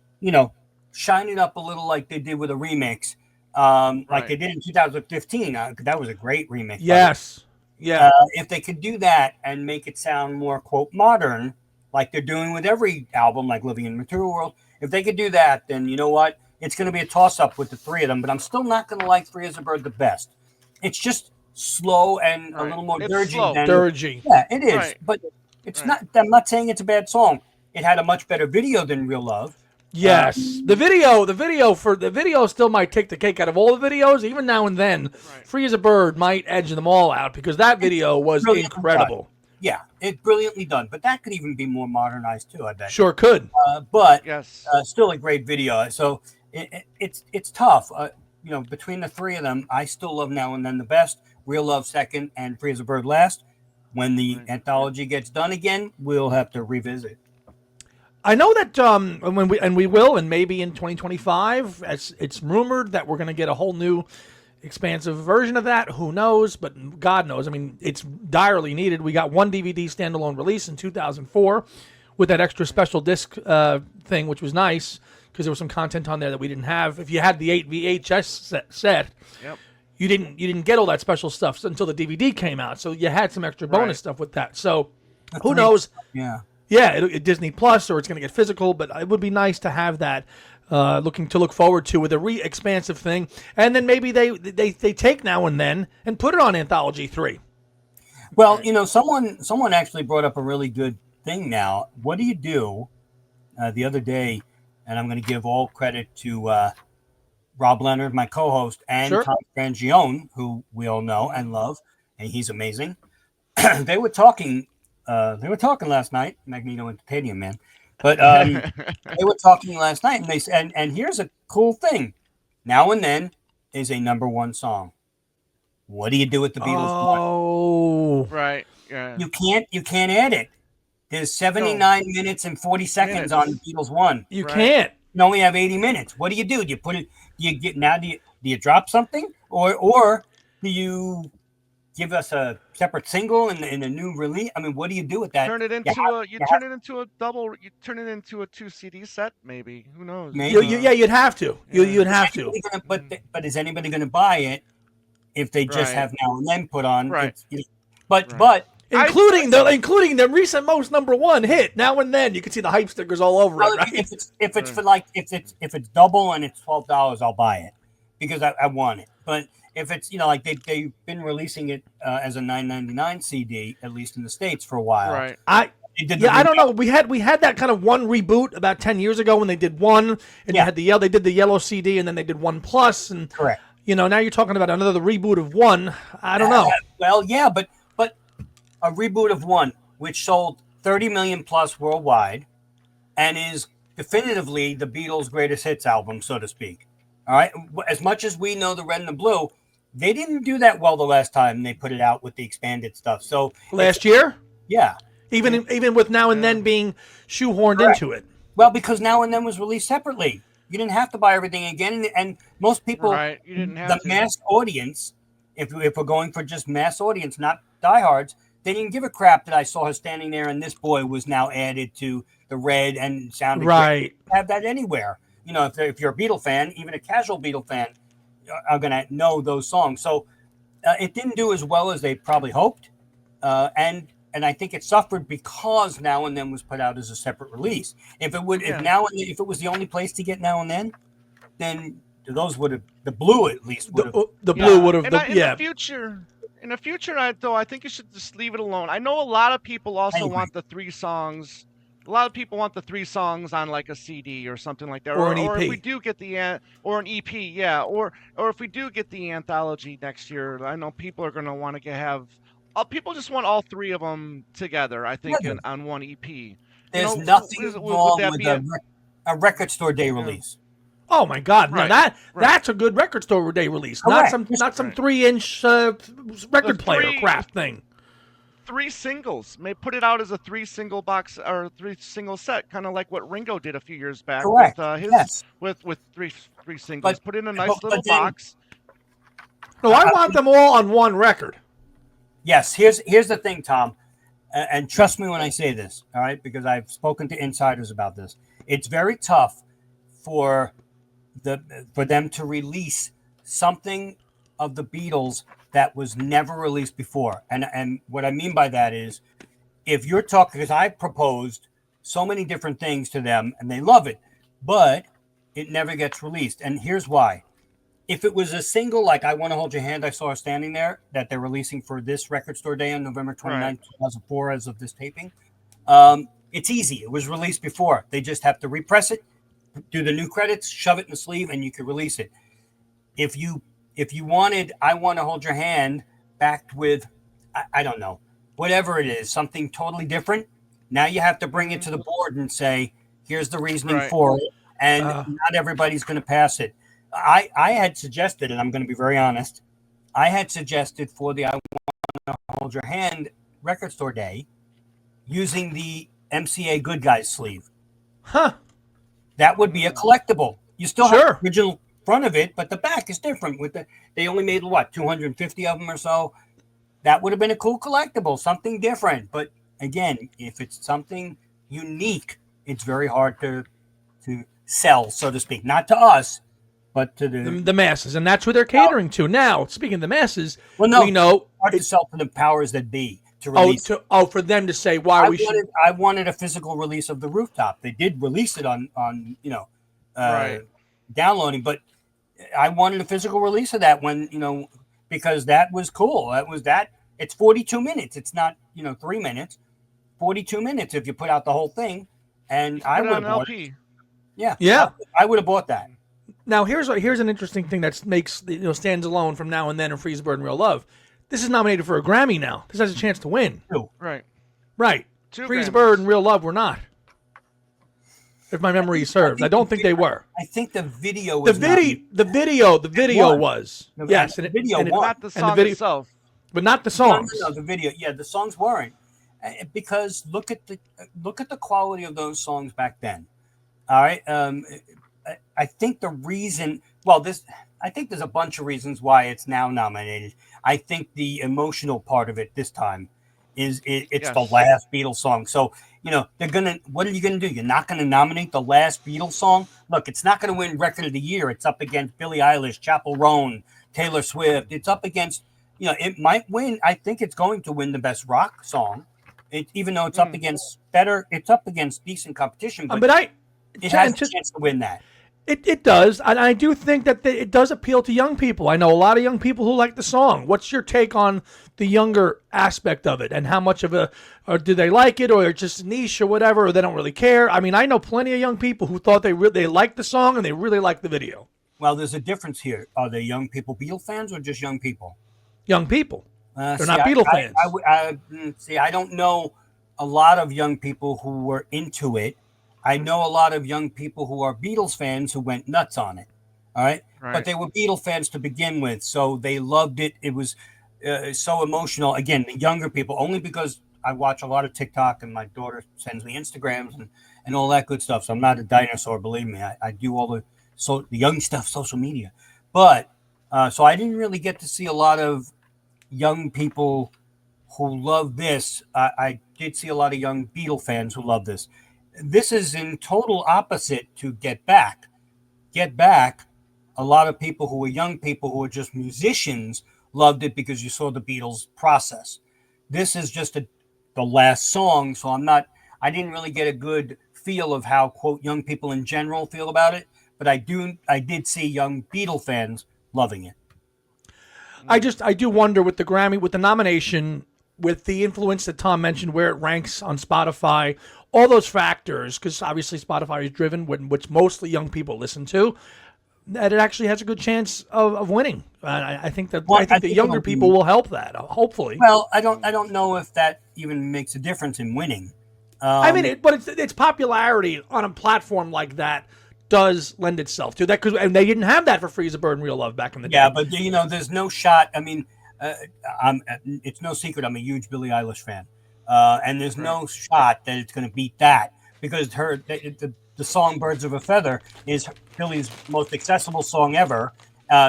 shine it up a little like they did with a remix, like they did in 2015. That was a great remix. Yes. Yeah. If they could do that and make it sound more, quote, modern, like they're doing with every album, like Living in the Material World, if they could do that, then you know what? It's going to be a toss-up with the three of them, but I'm still not going to like Free as a Bird the best. It's just slow and a little more dirgy. Dirgy. Yeah, it is. But it's not. I'm not saying it's a bad song. It had a much better video than Real Love. Yes, the video still might take the cake out of all the videos. Even Now and Then, Free as a Bird might edge them all out, because that video was incredible. Yeah, it's brilliantly done. But that could even be more modernized too, I bet. Sure could. But still a great video. So it's tough. Between the three of them, I still love Now and Then the best. Real Love second, and Free as a Bird last. When the anthology gets done again, we'll have to revisit. I know that we will, and maybe in 2025, as it's rumored that we're going to get a whole new expansive version of that. Who knows? But God knows. I mean, it's direly needed. We got one DVD standalone release in 2004 with that extra special disc thing, which was nice because there was some content on there that we didn't have. If you had the 8 VHS set, you didn't get all that special stuff until the DVD came out. So you had some extra bonus stuff with that. So who knows? Yeah, Disney Plus, or it's going to get physical, but it would be nice to have that look forward to with a expansive thing. And then maybe they take Now and Then and put it on Anthology 3. Well, someone actually brought up a really good thing now. What do you do the other day, and I'm going to give all credit to Rob Leonard, my co-host, and Tom Frangione, who we all know and love, and he's amazing. They were talking last night, Magneto Entertainment, man. But they were talking last night, and they said, and here's a cool thing: Now and Then is a #1 song. What do you do with the Beatles One? Oh, right. Yeah. You can't add it. There's 79 minutes and 40 seconds on the Beatles One. You can't. You only have 80 minutes. What do you do? Do you put it? Do you drop something, or do you give us a separate single in a new release? I mean, what do you do with that? Turn it into turn it into a double. You turn it into a 2 CD set, maybe. Who knows? Maybe. You'd have to. You'd have to. But is anybody going to buy it if they just have Now and Then put on? Right. But including the recent most #1 hit, Now and Then, you can see the hype stickers all over it. Right? If it's double and it's $12, I'll buy it because I want it. But if it's like they've been releasing it as a $9.99 CD, at least in the States, for a while. Right. I don't know. We had that kind of one reboot about 10 years ago when they did one, and you had they did the yellow CD, and then they did One Plus, and correct. Now you're talking about another reboot of One. I don't know. Well, yeah, but a reboot of One, which sold 30 million plus worldwide, and is definitively the Beatles' greatest hits album, so to speak. All right. As much as we know the Red and the Blue, they didn't do that well the last time they put it out with the expanded stuff. So last year, even with Now and Then being shoehorned into it. Well, because Now and Then was released separately. You didn't have to buy everything again. And most people, Right. You didn't the have to. mass audience, if we're going for just mass audience, not diehards, they didn't give a crap that I saw her standing there and this boy was now added to the red and sounded great. Right. Have that anywhere. You know, if you're a Beatle fan, even a casual Beatle fan, are going to know those songs. So it didn't do as well as they probably hoped, and I think it suffered because Now and Then was put out as a separate release. If it was the only place to get Now and then those would have, the blue at least would have. The blue would have. In the future, I think you should just leave it alone. I know a lot of people also want the 3 songs. A lot of people want the 3 songs on like a CD or something like that, or an EP. Or if we do get or an EP, yeah, or if we do get the anthology next year, I know people are going to want to have. People just want all 3 of them together. I think on one EP. There's nothing wrong with a record store day release. Oh my God! Right. Now that's a good record store day release, Correct. not some 3-inch record player crap thing. 3 singles. May put it out as a 3 single box or 3 single set, kind of like what Ringo did a few years back. Correct. With three singles. Put in a nice little then, box. No, I want them all on one record. Yes. Here's the thing, Tom, and trust me when I say this. All right, because I've spoken to insiders about this. It's very tough for them to release something of the Beatles that was never released before. And what I mean by that is, if you're talking, because I proposed so many different things to them and they love it, but it never gets released. And here's why. If it was a single like I Want to Hold Your Hand, I Saw Her Standing There, that they're releasing for this record store day on November 29th, 2004, as of this taping, it's easy. It was released before. They just have to repress it, do the new credits, shove it in the sleeve, and you can release it. If you wanted I Want to Hold Your Hand backed with, I don't know, whatever it is, something totally different, now you have to bring it to the board and say, here's the reasoning for it, and not everybody's going to pass it. I had suggested, and I'm going to be very honest, I had suggested for the I Want to Hold Your Hand record store day using the MCA Good Guys sleeve. Huh. That would be a collectible. You still have Sure. the original front of it, but the back is different. They only made 250 of them or so. That would have been a cool collectible, something different. But again, if it's something unique, it's very hard to sell, so to speak. Not to us, but to the masses, and that's who they're catering to. Now, speaking of the masses, we know it's hard to sell to the powers that be to release. For them to say why I wanted a physical release of the Rooftop. They did release it on downloading, but I wanted a physical release of that because that was cool. It's 42 minutes. It's not 3 minutes. 42 minutes if you put out the whole thing, and I would have bought it. Yeah. I would have bought that. Now here's an interesting thing that stands alone from Now and Then and Freeze Bird and Real Love. This is nominated for a Grammy now. This has a chance to win. Right. Freeze Bird and Real Love were not. If my memory serves, I don't think they were. I think the video was the video was. Yes, and the video won. Not the song itself. But not the songs. No, the video. Yeah, the songs weren't. Because look at the quality of those songs back then. All right. I think the reason, I think there's a bunch of reasons why it's now nominated. I think the emotional part of it this time is it's the last Beatles song. So, what are you going to do? You're not going to nominate the last Beatles song? Look, it's not going to win Record of the Year. It's up against Billie Eilish, Chappell Roan, Taylor Swift. It's up against, it might win. I think it's going to win the best rock song. Even though it's up against decent competition. But it has a chance to win that. It does, and I do think that it does appeal to young people. I know a lot of young people who like the song. What's your take on the younger aspect of it, and how much of or do they like it, or it's just niche or whatever, or they don't really care? I mean, I know plenty of young people who thought they liked the song and they really liked the video. Well, there's a difference here. Are they young people Beatle fans or just young people? Young people. They're not Beatle fans. I don't know a lot of young people who were into it. I know a lot of young people who are Beatles fans who went nuts on it. All right. But they were Beatle fans to begin with. So they loved it. It was so emotional. Again, the younger people, only because I watch a lot of TikTok and my daughter sends me Instagrams and all that good stuff. So I'm not a dinosaur, believe me. I do all the so the young stuff, social media. But so I didn't really get to see a lot of young people who love this. I did see a lot of young Beatle fans who love this. This is in total opposite to Get Back. Get Back, a lot of people who were young people who were just musicians loved it because you saw the Beatles process. This is just the last song, so I didn't really get a good feel of how, quote, young people in general feel about it, but I did see young Beatle fans loving it. I do wonder with the Grammy, with the nomination, with the influence that Tom mentioned, where it ranks on Spotify, all those factors, because obviously Spotify is driven, which mostly young people listen to, that it actually has a good chance of winning. I think that I think the younger people will help that, hopefully. Well, I don't know if that even makes a difference in winning. I mean, but its popularity on a platform like that does lend itself to that, and they didn't have that for Free as a Bird and Real Love back in the day. Yeah, but there's no shot. I mean, it's no secret I'm a huge Billie Eilish fan, and there's no shot that it's going to beat that because the song "Birds of a Feather" is Billie's most accessible song ever,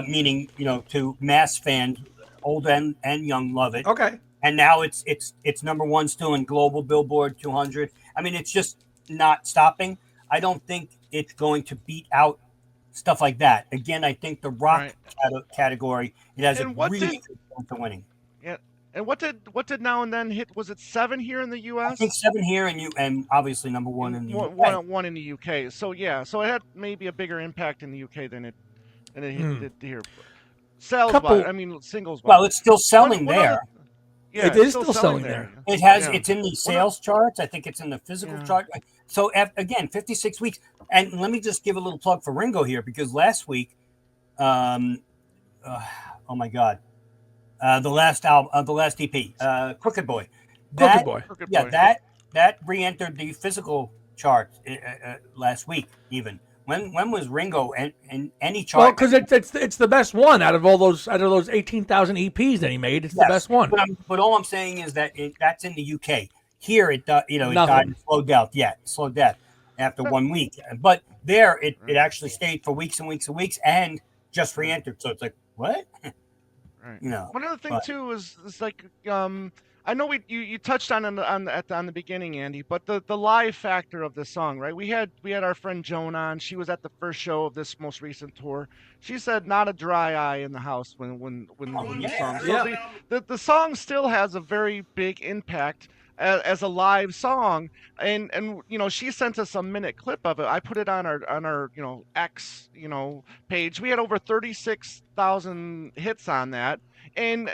meaning to mass fans, old and young, love it. Okay. And now it's number one still in global Billboard 200. I mean, it's just not stopping. I don't think it's going to beat out stuff like that. Again, I think the rock category, it has a really good chance of winning. Yeah. And what did Now and Then hit? Was it 7 here in the U.S.? I think 7 here, and obviously number 1 in the UK. One in the UK. So yeah, so it had maybe a bigger impact in the UK than it hit here. Sales wise, I mean singles wise. Well, it's still selling there. Yeah, it is still selling there. It has. Yeah. It's in the sales charts. I think it's in the physical chart. So again, 56 weeks. And let me just give a little plug for Ringo here because last week, oh my God, the last album, the last EP, Crooked Boy. Crooked Boy. That re-entered the physical chart last week. Even when was Ringo in any chart? Well, because it's the best one out of those 18,000 EPs that he made. It's the best one. But all I'm saying is that that's in the UK. Here it died and slowed down. Yeah, slowed down after 1 week. But there it actually stayed for weeks and weeks and weeks and just re-entered. So it's like what? Right. One other thing too is like I know you touched on the beginning, Andy, but the live factor of the song, right? We had our friend Joan on. She was at the first show of this most recent tour. She said not a dry eye in the house when the song. So the song still has a very big impact as a live song, and she sent us a minute clip of it. I put it on our X page. We had over 36,000 hits on that. And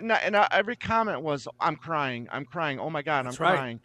every comment was, I'm crying. Oh my God, I'm crying.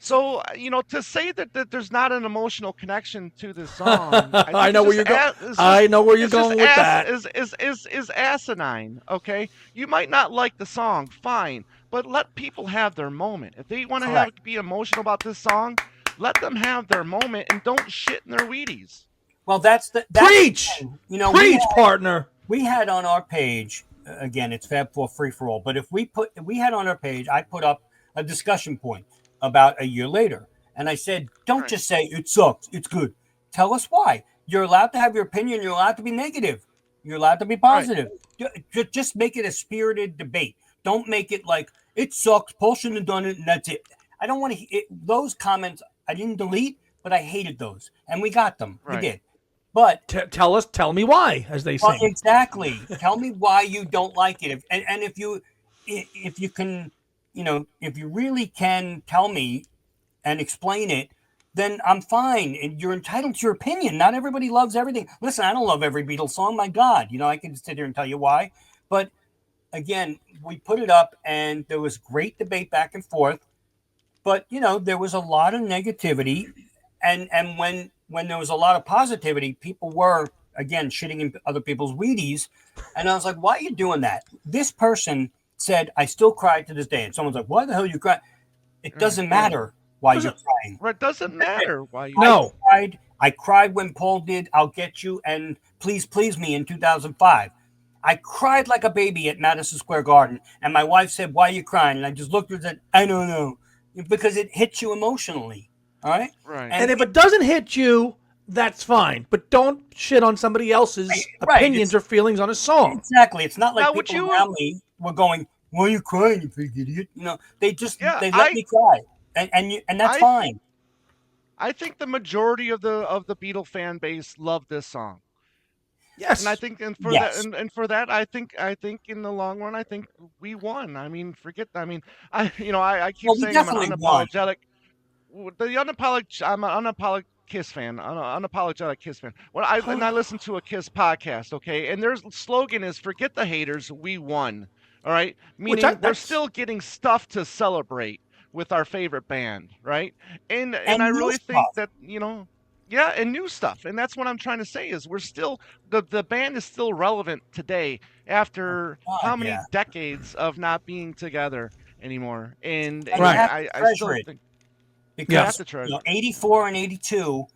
So to say that there's not an emotional connection to this song, I know where you're going. I know where you're going with that. Is asinine. Okay, you might not like the song, fine, but let people have their moment. If they want to be emotional about this song, let them have their moment and don't shit in their Wheaties. Well, that's preach. Preach, partner. We had on our page. Again, it's Fab Four Free for All. But if we had on our page, I put up a discussion point about a year later. And I said, don't just say it sucks. It's good. Tell us why. You're allowed to have your opinion. You're allowed to be negative. You're allowed to be positive. Right. Just make it a spirited debate. Don't make it like it sucks. Paul shouldn't have done it. And that's it. I don't want to those comments. I didn't delete, but I hated those. And we got them. Right. We did. But tell me why, as they say. Exactly. Tell me why you don't like it. And if you can, if you really can tell me and explain it, then I'm fine. And you're entitled to your opinion. Not everybody loves everything. Listen, I don't love every Beatles song. My God, I can sit here and tell you why. But again, we put it up and there was great debate back and forth. But, there was a lot of negativity. And when there was a lot of positivity, people were, again, shitting in other people's Wheaties. And I was like, why are you doing that? This person said, I still cry to this day. And someone's like, why the hell you cry? It doesn't matter why you're crying. It doesn't matter why you No. I cried when Paul did I'll Get You and Please Please Me in 2005. I cried like a baby at Madison Square Garden. And my wife said, why are you crying? And I just looked at her and said, I don't know. Because it hits you emotionally. All right. Right. And if it doesn't hit you, that's fine. But don't shit on somebody else's Right. opinions or feelings on a song. Exactly. It's not like Now, would people you? around me were going, "Why are you crying, you big idiot?" They just Yeah, they let me cry, and that's I fine. I think the majority of the Beatle fan base love this song. And I Yes. think, Yes. and for that, I think in the long run, I think we won. I mean, I keep Well, we saying I'm an definitely won. unapologetic, I'm an unapologetic Kiss fan, unapologetic Kiss fan. I listen to a Kiss podcast, okay, and their slogan is "Forget the haters, we won." All right, Which meaning we're that's still getting stuff to celebrate with our favorite band, right? And And I new really think stuff. that yeah, and new stuff, and that's what I'm trying to say is we're still the band is still relevant today after God, how many yeah. decades of not being together anymore, And you right. have to I treasure still it think you have Yeah. because to treasure. 84 and 82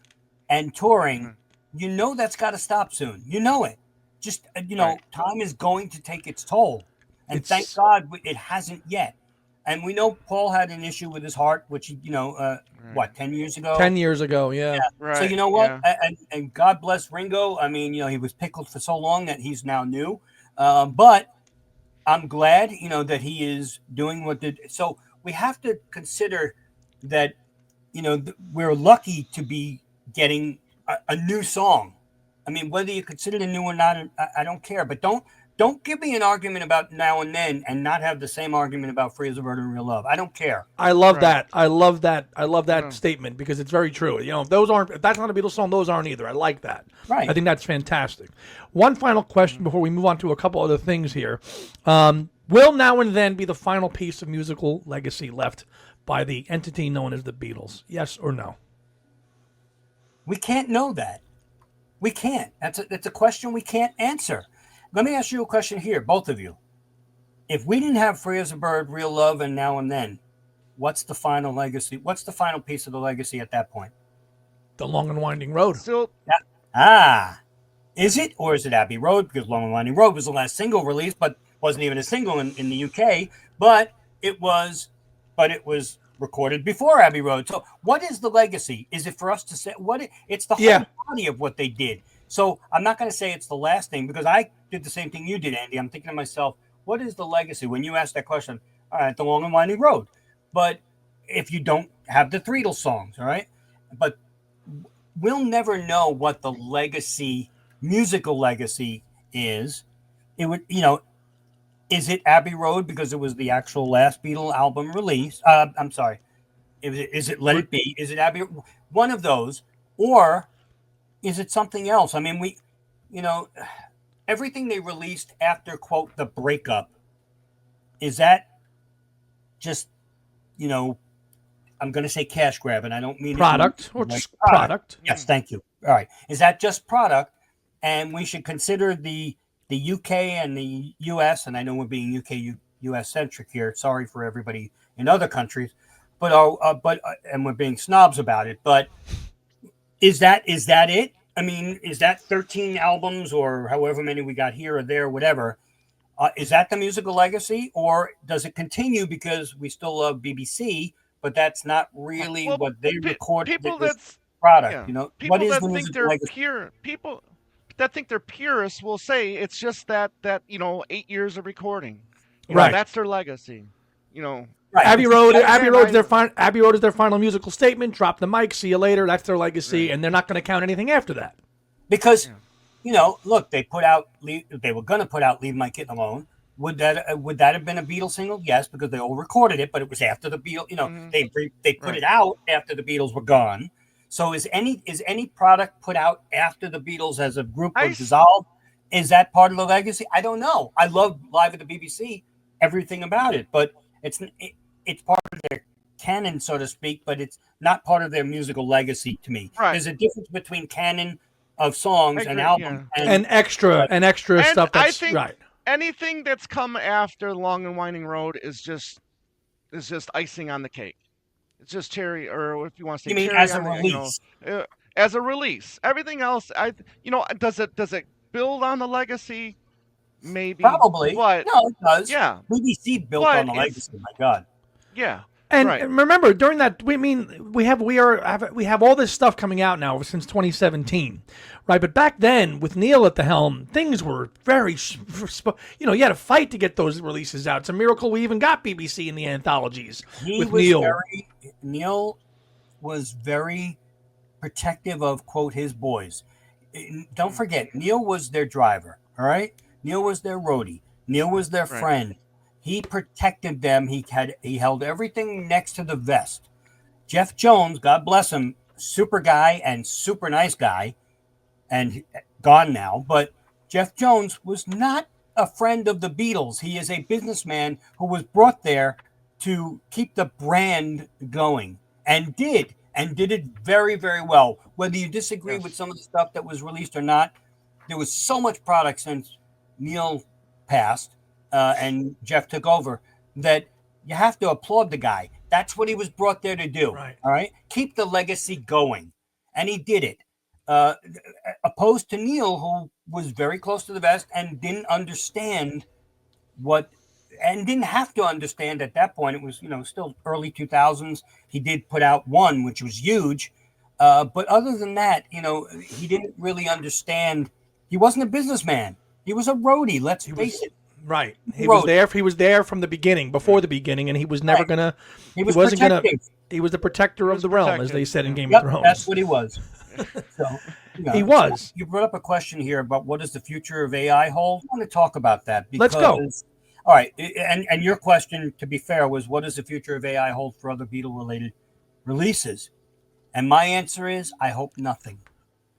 and touring, Mhm. that's got to stop soon. You know it. Just Right. time is going to take its toll, and thank It's God it hasn't yet. And we know Paul had an issue with his heart, which 10 years ago. 10 years ago. Yeah. So you Right. know what? Yeah. And God bless Ringo. I mean, he was pickled for so long that he's now new. But I'm glad, that he is doing what did. So we have to consider that, we're lucky to be getting a new song. I mean, whether you consider it a new or not, I don't care. But don't give me an argument about now and then and not have the same argument about Free as a Bird and Real Love. I don't care. I love Right. that. I love that. I love that Yeah. statement because it's very true. If those aren't, if that's not a Beatles song, those aren't either. I like that. Right. I think that's fantastic. One final question before we move on to a couple other things here. Will Now and Then be the final piece of musical legacy left by the entity known as the Beatles? Yes or no? We can't know that. We can't. That's a question we can't answer. Let me ask you a question here, both of you. If we didn't have Free as a Bird, Real Love, and Now and Then, what's the final legacy? What's the final piece of the legacy at that point? The Long and Winding Road. Still, Is it, or is it Abbey Road? Because Long and Winding Road was the last single released, but wasn't even a single in the UK. But it was recorded before Abbey Road. So what is the legacy? Is it for us to say it's the Yeah. whole body of what they did? So I'm not going to say it's the last thing because I did the same thing you did, Andy. I'm thinking to myself, what is the legacy? When you asked that question, all right, the Long and Winding Road. But if you don't have the Beatles songs, all right, but we'll never know what the musical legacy is. It would, is it Abbey Road because it was the actual last Beatle album release? I'm sorry. Is it Let It Be? Is it Abbey? One of those, or is it something else? I mean, everything they released after quote the breakup, is that just I'm going to say cash grab, and I don't mean Product or just product. Yes, thank you. All right, is that just product? And we should consider the UK and the US, and I know we're being UK US centric here. Sorry for everybody in other countries, but and we're being snobs about it. But is that it? I mean, is that 13 albums or however many we got here or there, whatever? Is that the musical legacy, or does it continue because we still love BBC, but that's not really well, what they recorded? people This that's product, yeah, what people is that the think musical they're legacy? people that think they're purists will say it's just that 8 years of recording. Right. That's their legacy. Right. Abbey Road. Abbey Again, Road's Abbey Road is their final musical statement. Drop the mic. See you later. That's their legacy, Right. and they're not going to count anything after that. Because look, they were going to put out "Leave My Kitten Alone." Would that have been a Beatles single? Yes, because they all recorded it, but it was after the Beatles. They put Right. it out after the Beatles were gone. So is any product put out after the Beatles as a group I or s- dissolved? Is that part of the legacy? I don't know. I love Live at the BBC, everything about it, but it's part of their canon, so to speak, but it's not part of their musical legacy to me. Right. There's a difference between canon of songs I and agree, albums yeah. And extra And stuff. I That's think right. anything that's come after Long and Winding Road is just icing on the cake. It's just cherry, or if you want to say you mean cherry as a on the, release? as a release. Everything else, does it build on the legacy? Maybe, Probably. but No, it does. yeah, BBC built on but the it's legacy. My God. yeah, And Right. remember, during that, we have all this stuff coming out now since 2017, right? But back then, with Neil at the helm, things were very, you had to fight to get those releases out. It's a miracle we even got BBC in the anthologies with Neil. Neil was very protective of, quote, his boys. Don't forget, Neil was their driver. All right, Neil was their roadie. Neil was their friend. He protected them. He held everything next to the vest. Jeff Jones, God bless him, super guy and super nice guy, and gone now. But Jeff Jones was not a friend of the Beatles. He is a businessman who was brought there to keep the brand going, and did it very, very well. Whether you disagree with some of the stuff that was released or not, there was so much product since Neil passed and Jeff took over that you have to applaud the guy. That's what he was brought there to do. Right. All right. Keep the legacy going. And he did it. Opposed to Neil, who was very close to the vest and didn't understand and didn't have to understand at that point. It was, still early 2000s. He did put out one, which was huge. But other than that, he didn't really understand. He wasn't a businessman. He was a roadie. Let's face it. Right. He was there. He was there from the beginning, before the beginning, and he was never gonna. He wasn't gonna. He was the protector of the realm, as they said in Game of Thrones. That's what he was. So he was. You brought up a question here about what does the future of AI hold. I want to talk about that. Let's go. All right, and your question, to be fair, was what does the future of AI hold for other Beatle-related releases? And my answer is, I hope nothing.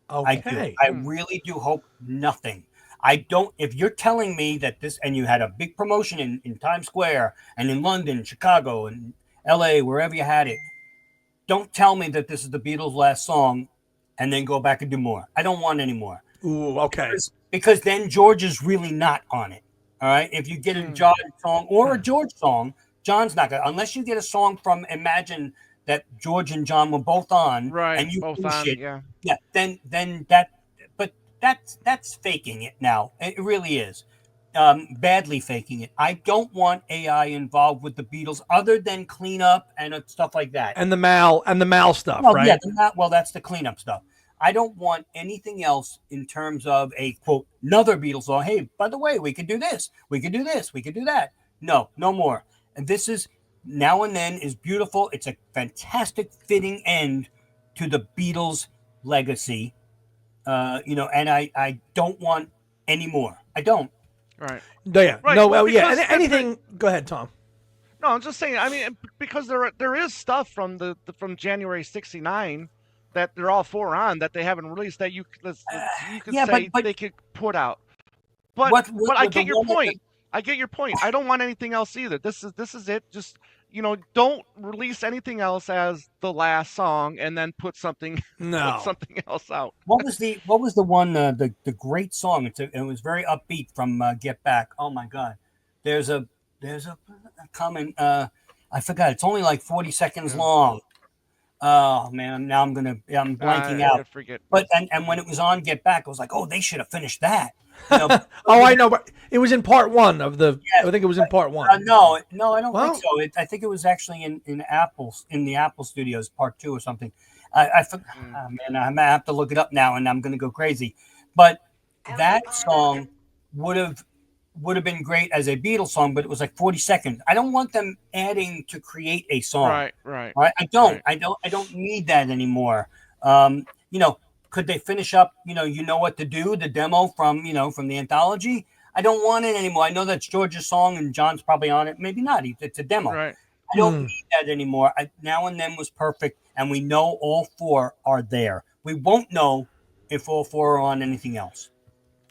Okay. I really do hope nothing. I don't, if you're telling me that this, and you had a big promotion in Times Square and in London, Chicago, and LA, wherever you had it, don't tell me that this is the Beatles' last song and then go back and do more. I don't want any more. Ooh, okay. Because then George is really not on it. All right. If you get a John song or a George song, John's not going to, unless you get a song from Imagine that George and John were both on. Right. And you both push on, it. Yeah. Then that, but that's faking it now. It really is. Badly faking it. I don't want AI involved with the Beatles other than cleanup and stuff like that. And the Mal stuff, well, right? Yeah, that's the cleanup stuff. I don't want anything else in terms of a, quote, another Beatles song. Hey, by the way, we could do this. We could do this. We could do that. No more. And this is Now and Then is beautiful. It's a fantastic fitting end to the Beatles legacy. And I don't want any more. I don't. Right. Yeah. Right. No. Well, Yeah. Anything. Go ahead, Tom. No, I'm just saying. I mean, because there is stuff from from January '69 that they're all four on that they haven't released that you could say they could put out. But I get your point. I get your point. I don't want anything else either. This is it. Just don't release anything else as the last song and then put something else out. What was the one the great song? It was very upbeat from Get Back. Oh my God, there's a comment. I forgot. It's only like 40 seconds long. Oh man, now I'm blanking out. I forget. But and when it was on Get Back, I was like, oh, they should have finished that. Oh, I know, but it was in part one of the. Yeah, I think it was in part one. No, I don't think so. I think it was actually in the Apple Studios, part 2 or something. I forgot. Oh, man, I'm gonna have to look it up now, and I'm gonna go crazy. But that song would have been great as a Beatles song, but it was like 40 seconds. I don't want them adding to create a song. Right. I don't need that anymore. Could they finish up, you know what to do, the demo from the anthology? I don't want it anymore. I know that's George's song and John's probably on it. Maybe not. It's a demo. Right. I don't need that anymore. Now and Then was perfect, and we know all four are there. We won't know if all four are on anything else.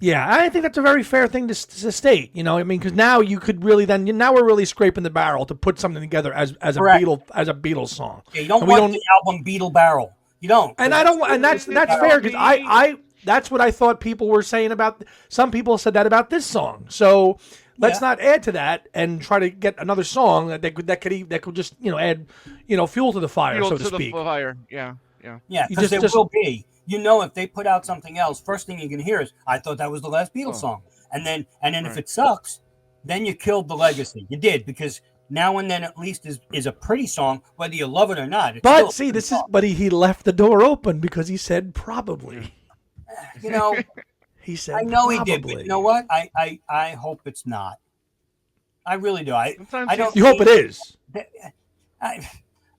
Yeah, I think that's a very fair thing to state. Because now you could really now we're really scraping the barrel to put something together as a Beatles song. Yeah, you don't want the album Beatle Barrel. You don't. And I don't. And that's fair because I that's what I thought people were saying about. Some people said that about this song. So let's not add to that and try to get another song that could just add fuel to the fire, so to speak. The fire. Yeah. Because there will be. If they put out something else, first thing you can hear is, I thought that was the last Beatles song. And then if it sucks, then you killed the legacy. You did, because Now and Then at least is a pretty song, whether you love it or not. It's But still see, but he left the door open because he said probably. you know. He said I know probably. he did, but you know what? I hope it's not. I really do. I don't. You hope it is.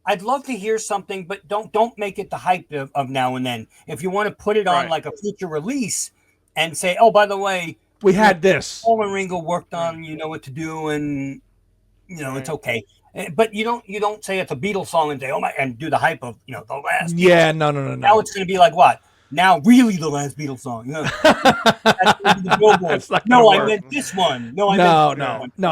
I'd love to hear something, but don't make it the hype of Now and Then. If you want to put it on like a future release and say, oh, by the way, we had this. Paul and Ringo worked on You Know What to Do, and it's okay. But you don't say it's a Beatles song and say, oh my, and do the hype of the last. Yeah, Beatles. no. Now it's going to be like what? Now really the last Beatles song. That's no, I meant this one. No.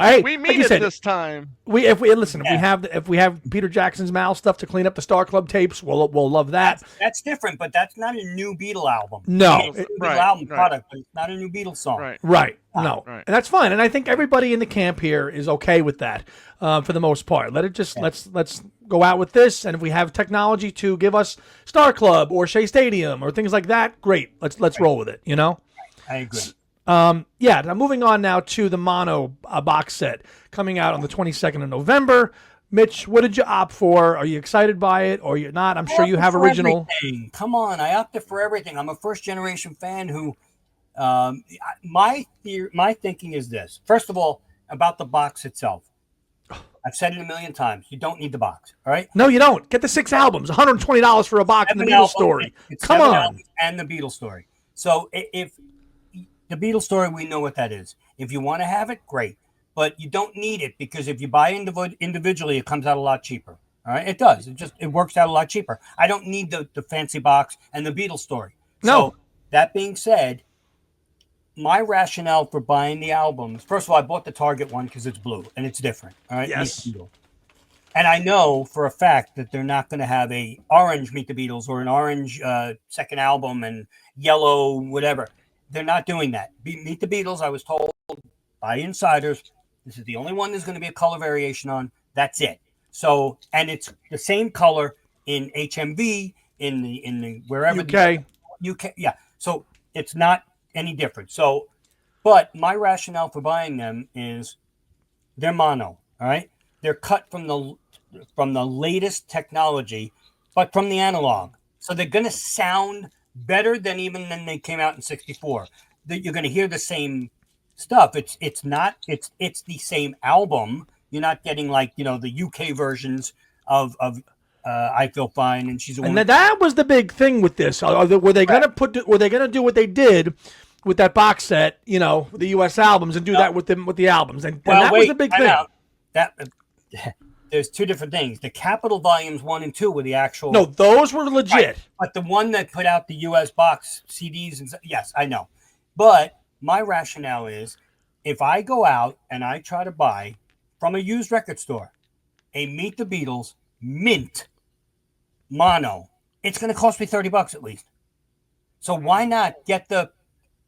Hey, we mean it this time. If we have Peter Jackson's Mal stuff to clean up the Star Club tapes, we'll love that. That's different, but that's not a new Beatle album. No, it's a Beatle album product, but it's not a new Beatles song. Right. No, and that's fine. And I think everybody in the camp here is okay with that for the most part. Let's go out with this, and if we have technology to give us Star Club or Shea Stadium or things like that, great. Let's roll with it. I agree. Now moving on now to the mono box set coming out on the 22nd of November. Mitch, what did you opt for? Are you excited by it or you're not? I'm sure you have original. Everything. Come on, I opted for everything. I'm a first generation fan who my thinking is this. First of all, about the box itself. I've said it a million times. You don't need the box. All right? No, you don't. Get the 6 albums. $120 for a box and the Beatles story. Come on. And the Beatles story. So if the Beatles story, we know what that is. If you want to have it, great. But you don't need it because if you buy individually, it comes out a lot cheaper. All right? It does. It works out a lot cheaper. I don't need the fancy box and the Beatles story. No. So that being said, my rationale for buying the albums, first of all, I bought the Target one because it's blue and it's different. All right. Yes. And I know for a fact that they're not going to have a orange Meet the Beatles or an orange second album and yellow, whatever. They're not doing that. Meet the Beatles, I was told by insiders, this is the only one there's going to be a color variation on. That's it. So, and it's the same color in HMV, in the wherever. UK. Yeah. So it's not any different. So, but my rationale for buying them is they're mono. All right, they're cut from the latest technology, but from the analog. So they're going to sound better than they came out in '64. You're going to hear the same stuff. It's the same album. You're not getting like the UK versions of I Feel Fine and She's a Woman. And that was the big thing with this. Were they going to do what they did with that box set, the US albums, and do that with the albums? And that was the big thing. There's two different things. The Capitol volumes 1 and 2 were the actual. No, those were legit. Right. But the one that put out the US box CDs and yes, I know. But my rationale is if I go out and I try to buy from a used record store a Meet the Beatles mint mono, it's going to cost me $30 at least. So why not get the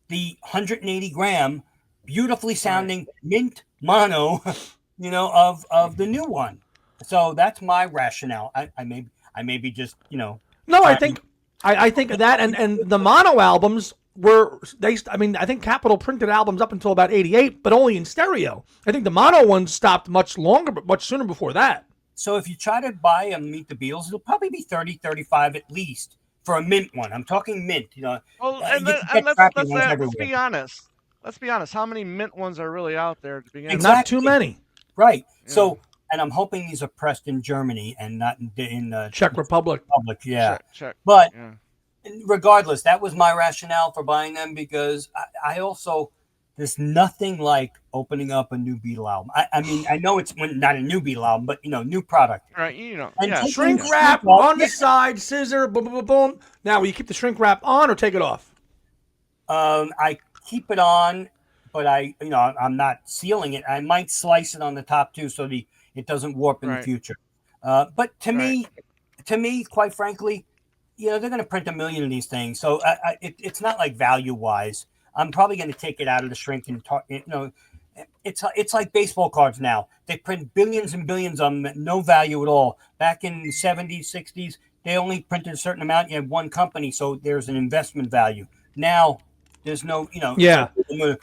180 gram beautifully sounding mint mono, of the new one. So that's my rationale. I may be just, No, I think that and the mono albums I think Capitol printed albums up until about 88, but only in stereo. I think the mono ones stopped much sooner before that. So if you try to buy a Meet the Beatles, it'll probably be 30, 35 at least for a mint one. I'm talking mint, Well, let's be honest. Let's be honest. How many mint ones are really out there to begin? Exactly. Not too many. Right. Yeah. So, and I'm hoping these are pressed in Germany and not in Czech Republic. Yeah. Czech. But regardless, that was my rationale for buying them because I also, there's nothing like opening up a new Beatle album. I mean, I know it's not a new Beatle album, but new product. Right, And shrink wrap on the side, scissor, boom, boom, boom, boom. Now, will you keep the shrink wrap on or take it off? I keep it on, but I'm not sealing it. I might slice it on the top too, so it doesn't warp in the future. But to me, quite frankly, they're going to print 1 million of these things, so it's not like value wise. I'm probably going to take it out of the shrink and it's like baseball cards now. They print billions and billions of them at no value at all. Back in the 70s, 60s, they only printed a certain amount. You had one company, so there's an investment value. Now there's no, Yeah. So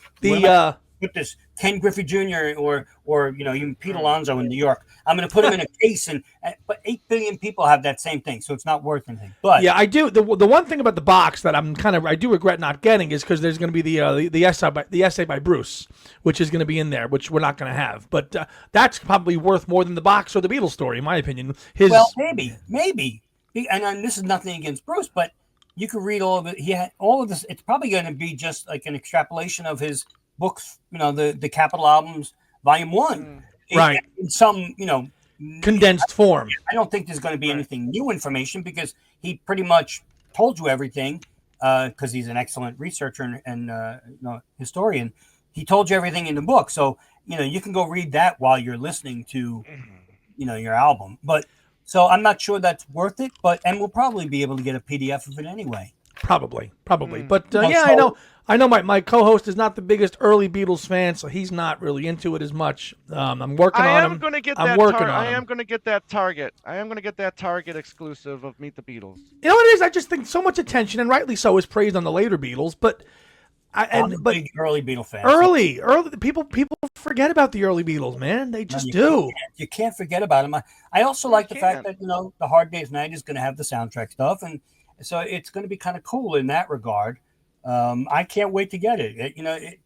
put this Ken Griffey Jr. or even Pete Alonso in New York. I'm going to put him in a case, but 8 billion people have that same thing, so it's not worth anything. But yeah, I do. The one thing about the box that I do regret not getting is because there's going to be the essay by Bruce, which is going to be in there, which we're not going to have. But that's probably worth more than the box or the Beatles story, in my opinion. Well, maybe, and this is nothing against Bruce, but you could read all of it. He had all of this. It's probably going to be just like an extrapolation of his books, the Capitol albums, Volume 1, right? In some, condensed form. I don't think there's going to be anything new information because he pretty much told you everything because he's an excellent researcher and historian. He told you everything in the book, so you can go read that while you're listening to your album. But so I'm not sure that's worth it, and we'll probably be able to get a PDF of it anyway. Probably. But I know my co-host is not the biggest early Beatles fan, so he's not really into it as much. I'm working on him. I am going to get that Target. I am going to get that Target exclusive of Meet the Beatles. You know what it is? I just think so much attention, and rightly so, is praised on the later Beatles, but I'm a big early Beatle fan. Early people forget about the early Beatles, man. They just do. You can't forget about them. I also like the fact that the Hard Day's Night is going to have the soundtrack stuff, and so it's going to be kind of cool in that regard. I can't wait to get it.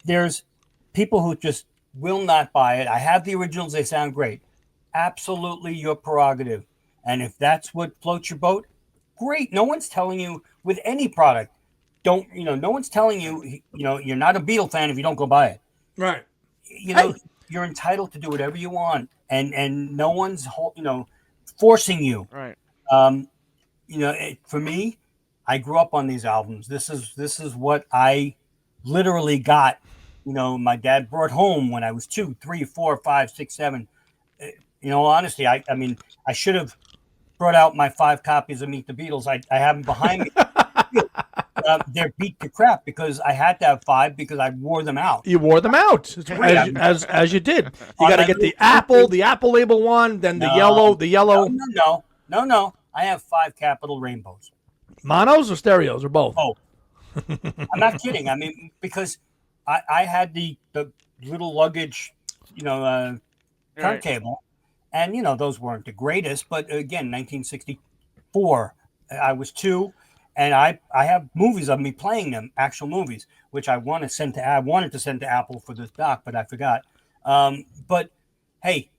There's people who just will not buy it. I have the originals; they sound great. Absolutely, your prerogative. And if that's what floats your boat, great. No one's telling you with any product. No one's telling you, you're not a Beatle fan if you don't go buy it. Right. You're entitled to do whatever you want, and no one's, forcing you. Right. For me, I grew up on these albums. This is what I literally got. My dad brought home when I was 2, 3, 4, 5, 6, 7. Honestly, I mean, I should have brought out my 5 copies of Meet the Beatles. I have them behind me. They're beat to crap because I had to have 5 because I wore them out. You wore them out as you did. You got to get the Apple label one, then the yellow. No. I have 5 Capitol rainbows. Monos or stereos or both? Oh, I'm not kidding. I mean, because I had the little luggage, turntable, and those weren't the greatest. But again, 1964, I was 2. And I have movies of me playing them, actual movies, which I wanted to send to Apple for this doc, but I forgot. But hey,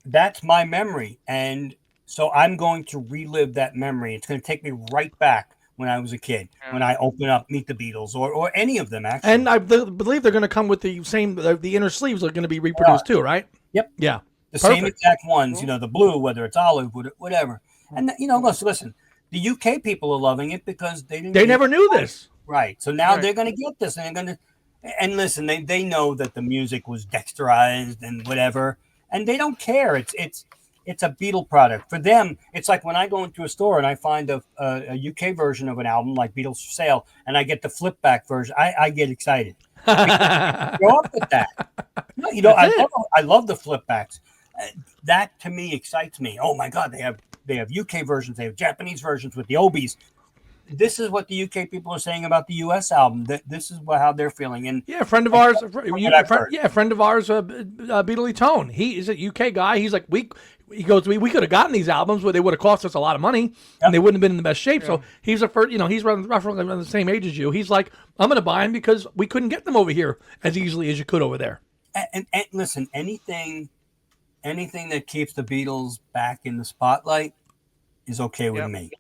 that's my memory, and so I'm going to relive that memory. It's going to take me right back when I was a kid, when I open up Meet the Beatles or any of them actually. And I believe they're going to come with the same. The inner sleeves are going to be reproduced too, right? Yep. Yeah. The same exact ones. The blue, whether it's olive, whatever. And listen. The UK people are loving it because they never knew this. Right. So now they're going to get this, and they're going to. And listen, they know that the music was dexterized and whatever, and they don't care. It's a Beatle product for them. It's like when I go into a store and I find a UK version of an album like Beatles for Sale, and I get the flip back version. I get excited. Grow up with that. I love the flip backs. That to me excites me. Oh my God, they have UK versions, they have Japanese versions with the Obies. This is what the UK people are saying about the US album. This is how they're feeling. And a friend of ours, Beatletone. He is a UK guy. He's like, we could have gotten these albums, but they would have cost us a lot of money, and they wouldn't have been in the best shape. Yeah. So he's he's roughly around the same age as you. He's like, I'm going to buy them because we couldn't get them over here as easily as you could over there. And listen, anything that keeps the Beatles back in the spotlight is okay with me.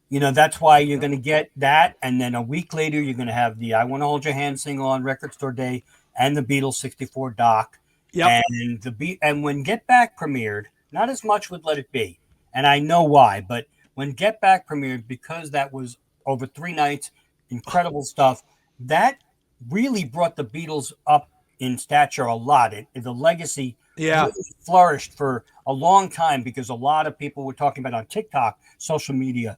That's why you're going to get that. And then a week later, you're going to have the I Want to Hold Your Hand single on Record Store Day and the Beatles 64 doc. Yep. And when Get Back premiered, not as much with Let It Be. And I know why, but when Get Back premiered, because that was over 3 nights, incredible stuff, that really brought the Beatles up in stature a lot. The legacy really flourished for a long time because a lot of people were talking about on TikTok, social media.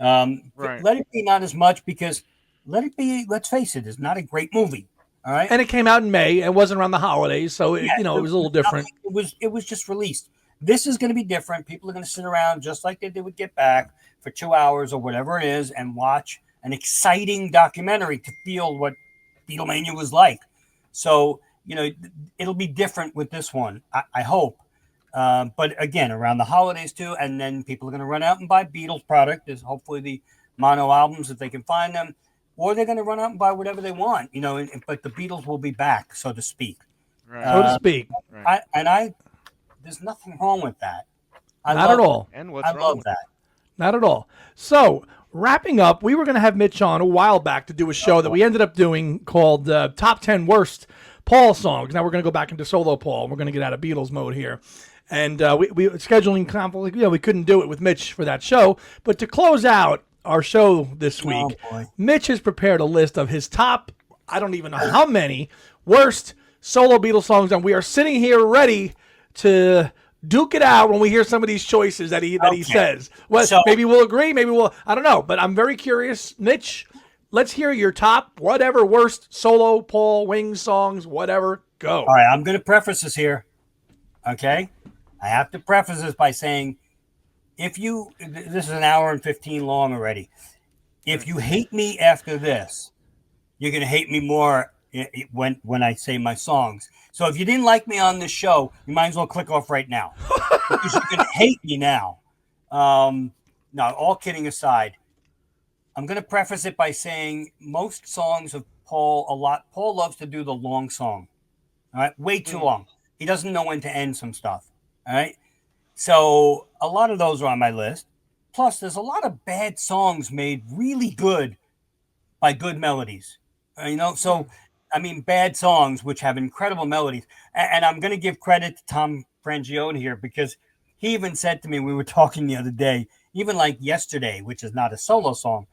Let It Be not as much because Let It Be, let's face it, is not a great movie. All right. And it came out in May. It wasn't around the holidays, so it was a little different. It was just released. This is going to be different. People are going to sit around just like they did with Get Back for 2 hours or whatever it is and watch an exciting documentary to feel what Beatlemania was like. So, it'll be different with this one, I hope. But again, around the holidays too, and then people are going to run out and buy Beatles product. There's hopefully the mono albums if they can find them, or they're going to run out and buy whatever they want, but the Beatles will be back, so to speak. Right. So to speak. Right. There's nothing wrong with that. Not at all. And what's I wrong love with that. Not at all. So, wrapping up, we were going to have Mitch on a while back to do a show that we ended up doing called Top 10 Worst Paul Songs. Now we're going to go back into solo Paul. We're going to get out of Beatles mode here. And we scheduling conflict, we couldn't do it with Mitch for that show. But to close out our show this week, Mitch has prepared a list of his top, I don't even know how many, worst solo Beatles songs. And we are sitting here ready to duke it out when we hear some of these choices that he says. Well, so, maybe we'll agree, maybe we'll, I don't know. But I'm very curious. Mitch, let's hear your top, whatever, worst solo Paul Wings songs, whatever, go. All right, I'm going to preface this here, okay? I have to preface this by saying, this is an hour and 15 long already. If you hate me after this, you're going to hate me more when I say my songs. So if you didn't like me on this show, you might as well click off right now because you're going to hate me now. No, all kidding aside, I'm going to preface it by saying most songs of Paul, Paul loves to do the long song. All right, way too long. He doesn't know when to end some stuff. All right. So a lot of those are on my list. Plus, there's a lot of bad songs made really good by good melodies. So, I mean, bad songs which have incredible melodies. And I'm going to give credit to Tom Frangione here because he even said to me, we were talking the other day, even like Yesterday, which is not a solo song.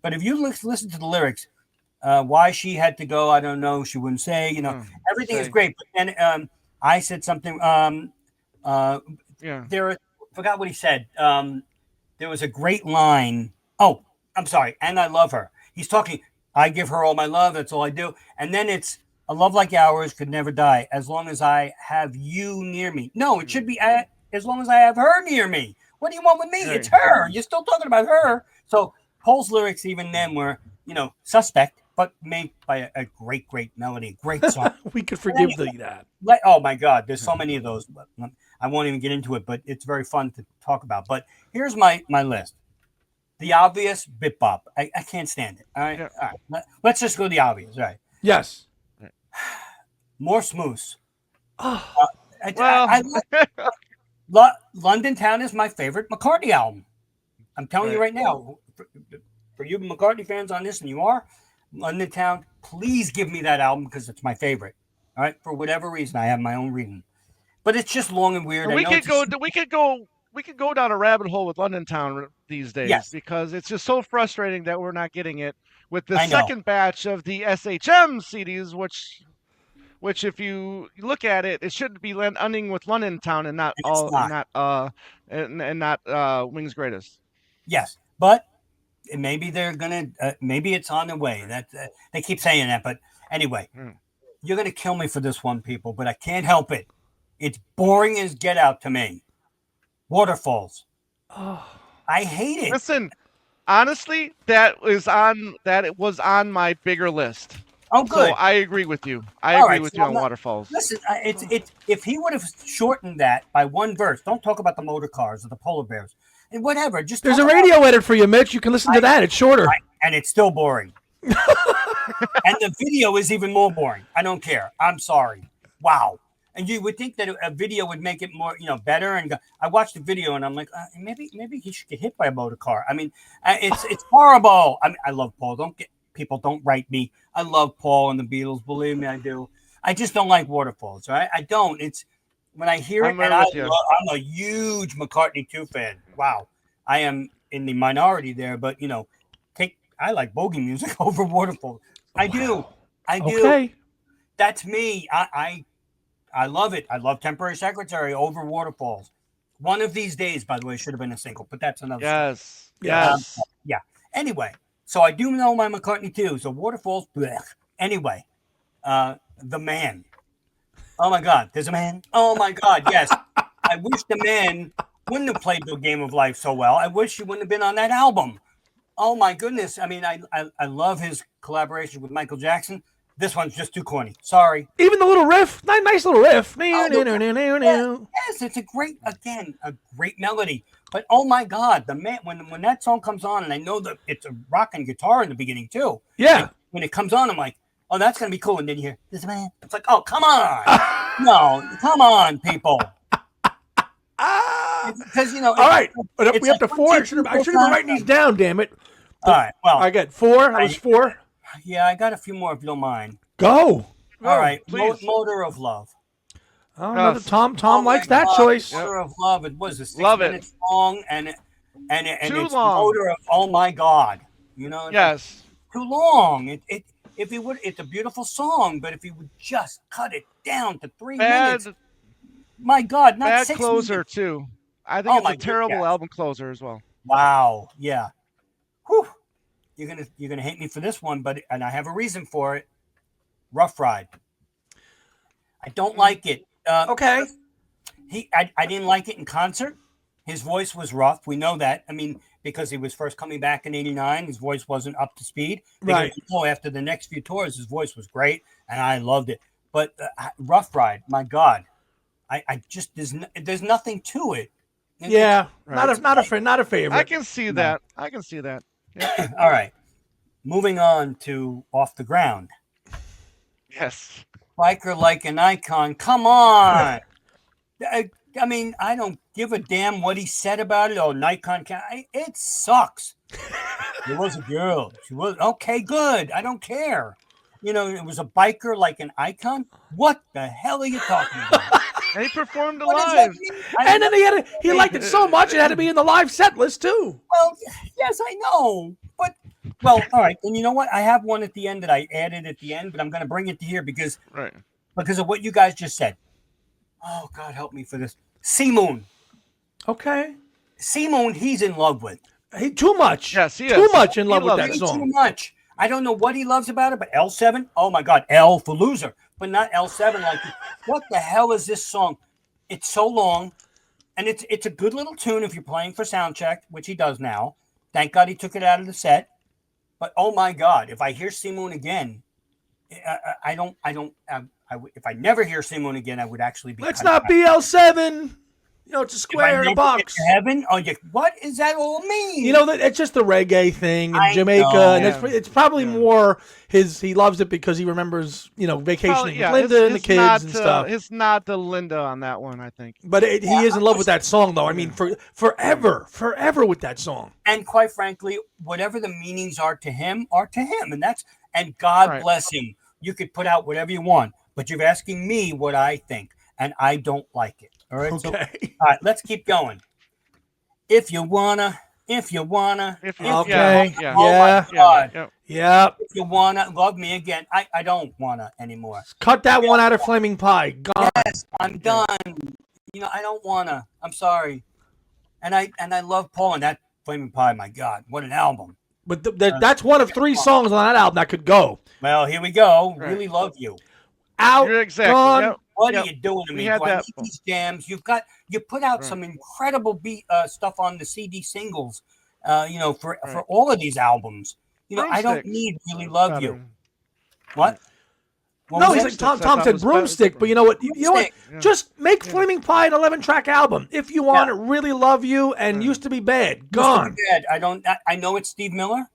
But if you listen to the lyrics, why she had to go, I don't know. She wouldn't say, everything is great. But then I said something. Forgot what he said. There was a great line. Oh, I'm sorry. And I love her. He's talking. I give her all my love. That's all I do. And then it's a love like ours could never die as long as I have you near me. No, it should be as long as I have her near me. What do you want with me? Right. It's her. You're still talking about her. So Paul's lyrics even then were, suspect, but made by a great, great melody, great song. We could forgive that. Oh my God, there's so many of those. I won't even get into it, but it's very fun to talk about. But here's my list. The obvious, Bip Bop. I can't stand it. All right. Yeah. All right. Let's just go the obvious. All right. Yes. More Smooth. Oh. London Town is my favorite McCartney album. I'm telling you right now. For you McCartney fans on this, and you are, London Town, please give me that album because it's my favorite. All right. For whatever reason, I have my own reason. But it's just long and weird. We could go down a rabbit hole with London Town these days because it's just so frustrating that we're not getting it with the second batch of the SHM CDs, which if you look at it, it should be ending with London Town and not Wings Greatest. Yes, but maybe they're gonna. Maybe it's on the way. That they keep saying that, but anyway, you're gonna kill me for this one, people. But I can't help it. It's boring as get out to me. Waterfalls. Oh, I hate it. Listen, honestly, it was on my bigger list. Oh, good. So I agree with you. I agree with you on Waterfalls. Listen, it's if he would have shortened that by one verse, don't talk about the motor cars or the polar bears and whatever. Just there's a radio edit for you, Mitch. You can listen to that. It's shorter, and it's still boring. And the video is even more boring. I don't care. I'm sorry. Wow. And you would think that a video would make it more, better. And I watched the video, and I'm like, maybe he should get hit by a motor car. I mean, it's horrible. I mean, I love Paul. Don't write me. I love Paul and the Beatles. Believe me, I do. I just don't like Waterfalls. Right? I don't. It's when I hear it, and I'm a huge McCartney 2 fan. Wow, I am in the minority there, but I like bogey music over Waterfalls. I do. Okay. That's me. I love it. I love Temporary Secretary over Waterfalls. One of these days, by the way, should have been a single, but that's another story. Yes. Yeah. Anyway, so I do know my McCartney too. So Waterfalls, blech. Anyway, The Man. Oh my God, there's a man. Oh my God, yes. I wish The Man wouldn't have played the Game of Life so well. I wish he wouldn't have been on that album. Oh my goodness. I mean, I love his collaboration with Michael Jackson. This one's just too corny. Sorry. Even the little riff, nice little riff. Yes, it's a great melody. But oh my God, the man when that song comes on, and I know that it's a rocking guitar in the beginning too. Yeah. And when it comes on, I'm like, oh, that's gonna be cool. And then you hear this man. It's like, oh, come on, no, come on, people. Because all right, we up to 4. I should have been writing these down. Damn it. All right, well, I got 4. I was 4. Yeah, I got a few more if you don't mind. Go. All right, please. Motor of Love. Oh, another Tom likes that choice. Motor of Love. It was a 6-minute it. song, and Too it's long. Motor of Oh My God. You know. Yes. Too long. It's a beautiful song, but if he would just cut it down to 3 minutes. My God, not bad 6 closer minutes. too. I think it's a terrible goodness. album closer as well. Wow. Yeah. Whew. You're gonna hate me for this one, and I have a reason for it. Rough Ride. I don't like it. Okay. I didn't like it in concert. His voice was rough. We know that. I mean, because he was first coming back in '89, his voice wasn't up to speed. Right. After the next few tours, his voice was great, and I loved it. But Rough Ride, my God, I just there's nothing to it. Yeah. Right. Not a favorite. I can see that. I can see that. Yeah. All right. Moving on to Off the Ground. Yes. Biker like an icon. Come on. I mean, I don't give a damn what he said about it. Oh, Nikon. It sucks. There was a girl. She was okay. Good. I don't care. You know, it was a biker like an icon. What the hell are you talking about? And he performed What does that live. mean? And then he liked it so much it had to be in the live set list too. Well, yes, I know. But, well, all right. And you know what? I have one at the end that I added at the end, but I'm going to bring it to here because of what you guys just said. Oh, God, help me for this. Sea Moon. Okay. Sea Moon, he's in love with. Too much. Yes, he is. Too much in love with loves that it. song. Too much. I don't know what he loves about it, but L7, oh my God, L for loser, but not L7 like what the hell is this song? It's so long, and it's a good little tune if you're playing for sound check, which he does now. Thank God he took it out of the set. But oh my God, if I hear Sea Moon again, if I never hear Sea Moon again, I would actually be. Let's not be L7. You know, it's a square in a box. Heaven? Oh, what does that all mean? You know, it's just the reggae thing in Jamaica, know. and it's probably more he loves it because he remembers, vacationing with Linda and the kids and stuff. It's not the Linda on that one, I think. But he is in love with that song, though. I mean, forever with that song. And quite frankly, whatever the meanings are to him, and God bless him. You could put out whatever you want, but you're asking me what I think, and I don't like it. All right. Okay. So, all right. Let's keep going. If you wanna. Okay. Oh my Yeah. God. Yeah. If you wanna love me again, I don't wanna anymore. Cut that one out of Flaming Pie. Gone. Yes, I'm done. I don't wanna. I'm sorry. And I love Paul and that Flaming Pie. My God, what an album! But that's one of 3 songs on that album that could go. Well, here we go. Right. Really love you. Out. You're exactly. Gone. Yep. What are you doing to me? Had that. These jams. You put out some incredible stuff on the CD singles. For all of these albums. I don't need Really Love You. What? No, he's like Tom said Broomstick, but you know what? You know what? Yeah. Just make Flaming Pie an 11-track album. If you want it, Really Love You and Used to Be Bad. Gone. I know it's Steve Miller.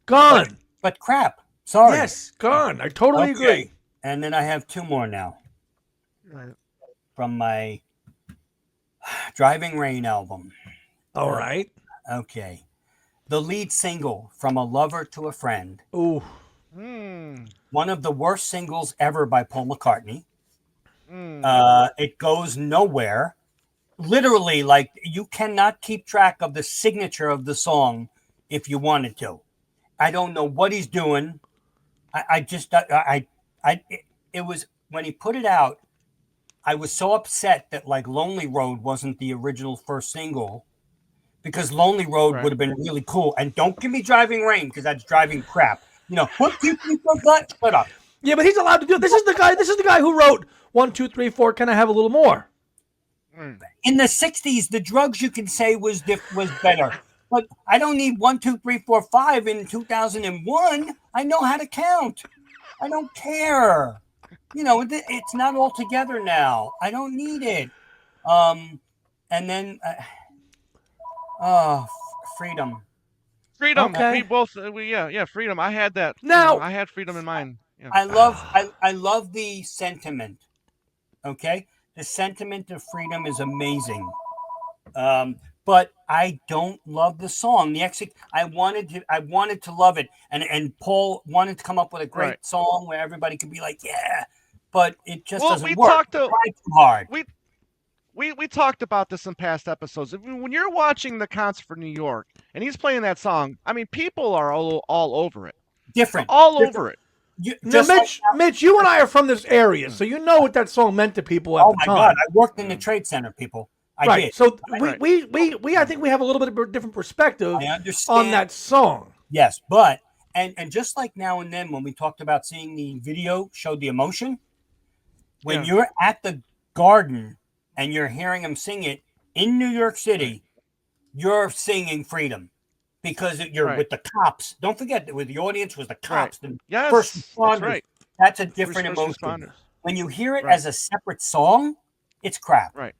Gone. But crap. Sorry. Yes, gone. I totally agree. And then I have 2 more now. Right. From my Driving Rain album. All right. Okay. The lead single, From a Lover to a Friend. Ooh. One of the worst singles ever by Paul McCartney. It goes nowhere. Literally, like, you cannot keep track of the signature of the song if you wanted to. I don't know what he's doing. It was, when he put it out, I was so upset that like Lonely Road wasn't the original first single, because Lonely Road would have been really cool. And don't give me Driving Rain, because that's driving crap. 1, 2, 3, 4, 5, shut up. Yeah, but he's allowed to do it. This is the guy who wrote 1, 2, 3, 4. Can I have a little more? In the 60s, the drugs you can say was better. But I don't need 1, 2, 3, 4, 5 in 2001. I know how to count. I don't care. It's not all together now. I don't need it. And then, freedom. Freedom. We Okay. both. Yeah. Freedom. I had that. Now, I had freedom in mind. Yeah. I love the sentiment. Okay, the sentiment of freedom is amazing. But I don't love the song. I wanted to love it, and Paul wanted to come up with a great Right. song where everybody could be like, yeah, but it just Well, doesn't work. He tried too hard. We talked about this in past episodes. When you're watching the concert for New York and he's playing that song, I mean, people are all over it. They're Different, all different. over it. now, Mitch, you and I are from this area, so you know what that song meant to people at Oh the my time. God, I worked in the Trade Center, people. I did. So Right. we I think we have a little bit of a different perspective I understand. on that song. Yes, but and just like now and then when we talked about seeing the video showed the emotion, when you're at the Garden and you're hearing him sing it in New York City, you're singing freedom because you're with the cops. Don't forget that with the audience was the cops, the first responders. That's right. That's a different First emotion. responders. When you hear it as a separate song, it's crap. Right.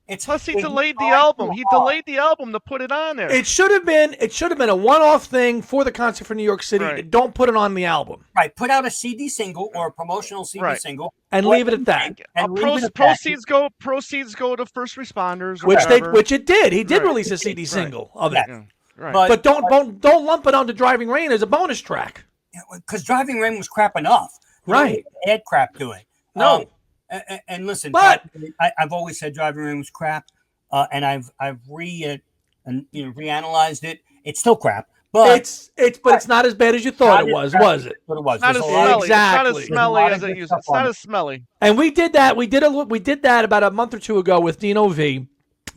It's Plus, he delayed the album. He delayed the album to put it on there. It should have been a one-off thing for the concert for New York City. Right. Don't put it on the album. Right. Put out a CD single or a promotional CD single and leave it at that. And proceeds go to first responders, which it did. He did release a CD single of it. Yeah. Right. But don't lump it onto Driving Rain as a bonus track. Because Driving Rain was crap enough. You right. Don't add crap to it. No. And listen, but I've always said Driving Rain was crap, and I've reanalyzed it. It's still crap, but it's not as bad as you thought it was it? But it was. It's not as smelly. It's not as smelly as it used. It's not as smelly. And we did that. We did that about a month or two ago with Dino V,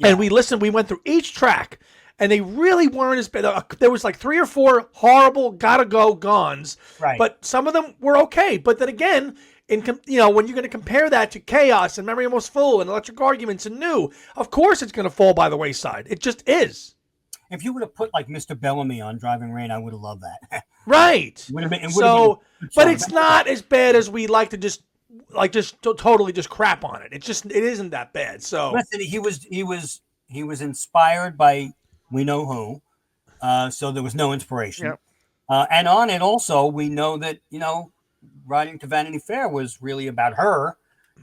and we listened. We went through each track. And they really weren't as bad. There was like 3 or 4 horrible gotta go gones, right? But some of them were okay. But then again, when you're going to compare that to Chaos and Memory Almost Full and Electric Arguments and New, of course it's going to fall by the wayside. It just is. If you would have put like Mr. Bellamy on Driving Rain, I would have loved that. Right. But it's not as bad as we like to just totally just crap on it. It isn't that bad. So listen, he was inspired by we know who, so there was no inspiration. Yep. And on it also, we know that, Riding to Vanity Fair was really about her,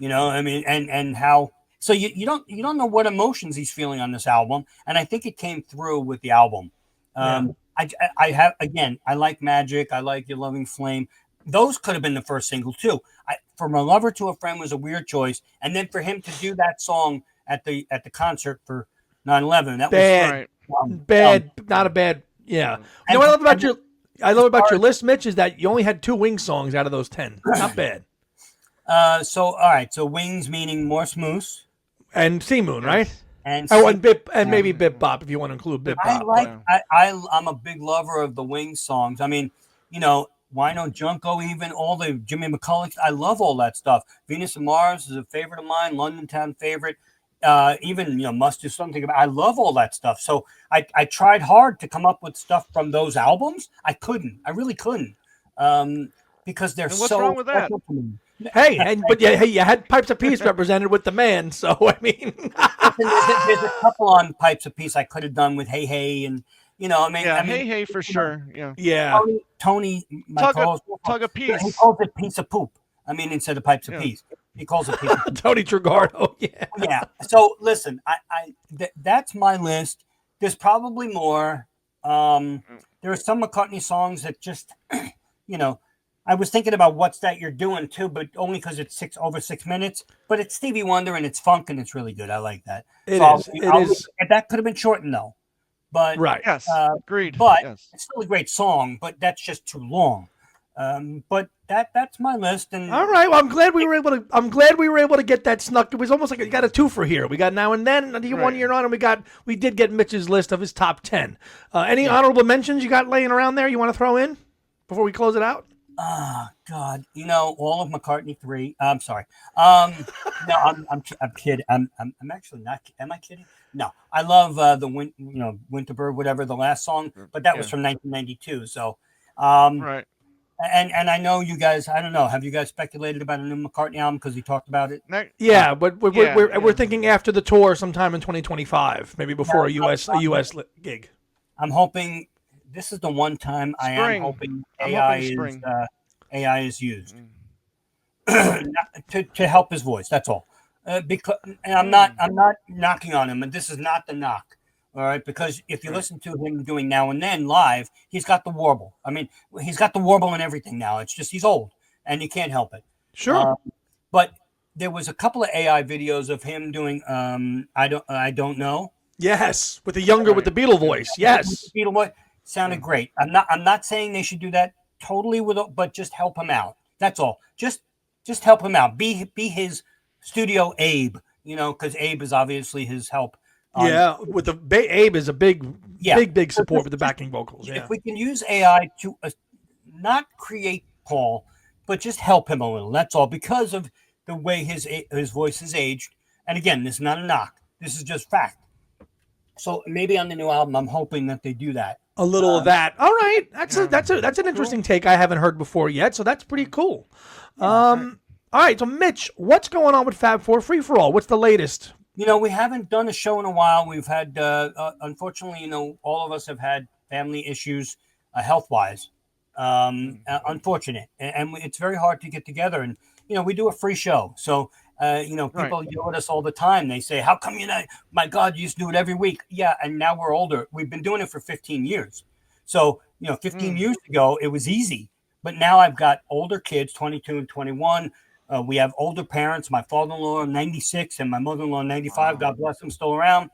I mean, and how, so you don't know what emotions he's feeling on this album. And I think it came through with the album. I like Magic. I like Your Loving Flame. Those could have been the first single too. From a Lover to a Friend was a weird choice. And then for him to do that song at the concert for 9/11, that bad. was bad, not a bad. Yeah. You know what I love about your list, Mitch, is that you only had 2 Wings songs out of those 10. Not bad. So all right. So Wings meaning Morse Moose and Sea Moon, right? And maybe Bip Bop if you want to include Bip Bop. I'm a big lover of the Wings songs. I mean, Wino Junko, even all the Jimmy McCulloch. I love all that stuff. Venus and Mars is a favorite of mine. London Town favorite. Even Must Do Something About. I love all that stuff. So I tried hard to come up with stuff from those albums. I couldn't. I really couldn't. Because they're what's wrong with that? Hey, you had Pipes of Peace represented with the man. So I mean, there's a couple on Pipes of Peace I could have done with Hey Hey and. Hey for sure. Yeah. Tony Tug of Peace. He calls it Piece of Poop. I mean, instead of Pipes of Peace, he calls it Piece of Poop. Tony Tregardo. Yeah. Yeah. So listen, that's my list. There's probably more. There are some McCartney songs that just, I was thinking about What's That You're Doing too, but only because it's over 6 minutes. But it's Stevie Wonder and it's funk and it's really good. I like that. It is. That could have been shortened though. But right, yes, agreed. But yes. It's still a great song, but that's just too long. But that's my list. And all right, well, I'm glad we were able to get that snuck. It was almost like we got a twofer here. We got Now and Then, and 1 year on, and we did get Mitch's list of his top 10. Any honorable mentions you got laying around there you want to throw in before we close it out? Oh God, all of McCartney 3. I'm sorry. No, I'm kidding. I'm actually not. Am I kidding? No, I love the Winterbird, whatever the last song, but that was from 1992. So, right. And I know you guys. I don't know. Have you guys speculated about a new McCartney album because he talked about it? Yeah, but we're Yeah. thinking after the tour, sometime in 2025, maybe before a US gig. I'm hoping this is the one time I am Spring. hoping I'm AI hoping is spring. AI is used Mm. to help his voice. That's all. Because and I'm not knocking on him, and this is not the knock. All right, because if you listen to him doing Now and Then live, he's got the warble. I mean, he's got the warble and everything now. It's just he's old, and you can't help it. Sure. But there was a couple of AI videos of him doing I don't know. Yes, with the Beatle voice. Yes. Beatle voice sounded great. I'm not saying they should do that totally but just help him out. That's all. Just help him out. Be his studio Abe, because Abe is obviously his help. Yeah, with Abe is a big support with the backing vocals. Yeah. If we can use AI to not create Paul, but just help him a little. That's all, because of the way his voice has aged. And again, this is not a knock. This is just fact. So maybe on the new album, I'm hoping that they do that. A little of that. All right, that's an interesting take I haven't heard before yet. So that's pretty cool. All right, so Mitch, what's going on with Fab Four Free for All? What's the latest? We haven't done a show in a while. We've had, unfortunately, all of us have had family issues, health-wise. Unfortunate, and it's very hard to get together. And we do a free show, so people yell at us all the time. They say, "How come you not? My God, you used to do it every week." Yeah, and now we're older. We've been doing it for 15 years. So 15 years ago it was easy, but now I've got older kids, 22 and 21. We have older parents. My father-in-law, 96, and my mother-in-law, 95. Wow. God bless them, still around.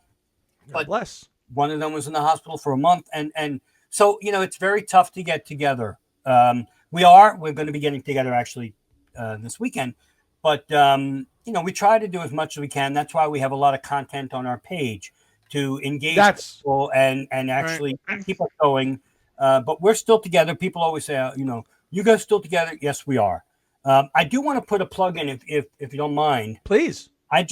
God bless. One of them was in the hospital for a month, and so it's very tough to get together. We're going to be getting together actually this weekend, but we try to do as much as we can. That's why we have a lot of content on our page to engage people and actually keep us going. But we're still together. People always say, you guys still together? Yes, we are. I do want to put a plug in, if you don't mind. Please. I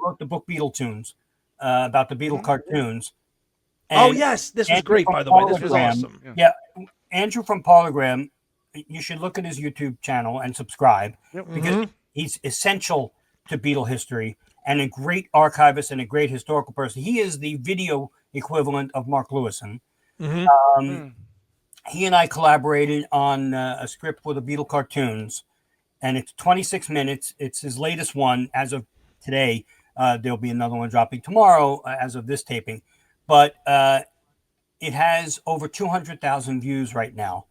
wrote the book Beatletoons about the Beatle cartoons. And yes, this was great, by the way. This was awesome. Yeah, Andrew from Parlogram, you should look at his YouTube channel and subscribe because he's essential to Beatle history and a great archivist and a great historical person. He is the video equivalent of Mark Lewison. He and I collaborated on a script for the Beatle cartoons, and it's 26 minutes. It's his latest one as of today. There'll be another one dropping tomorrow as of this taping. But it has over 200,000 views right now.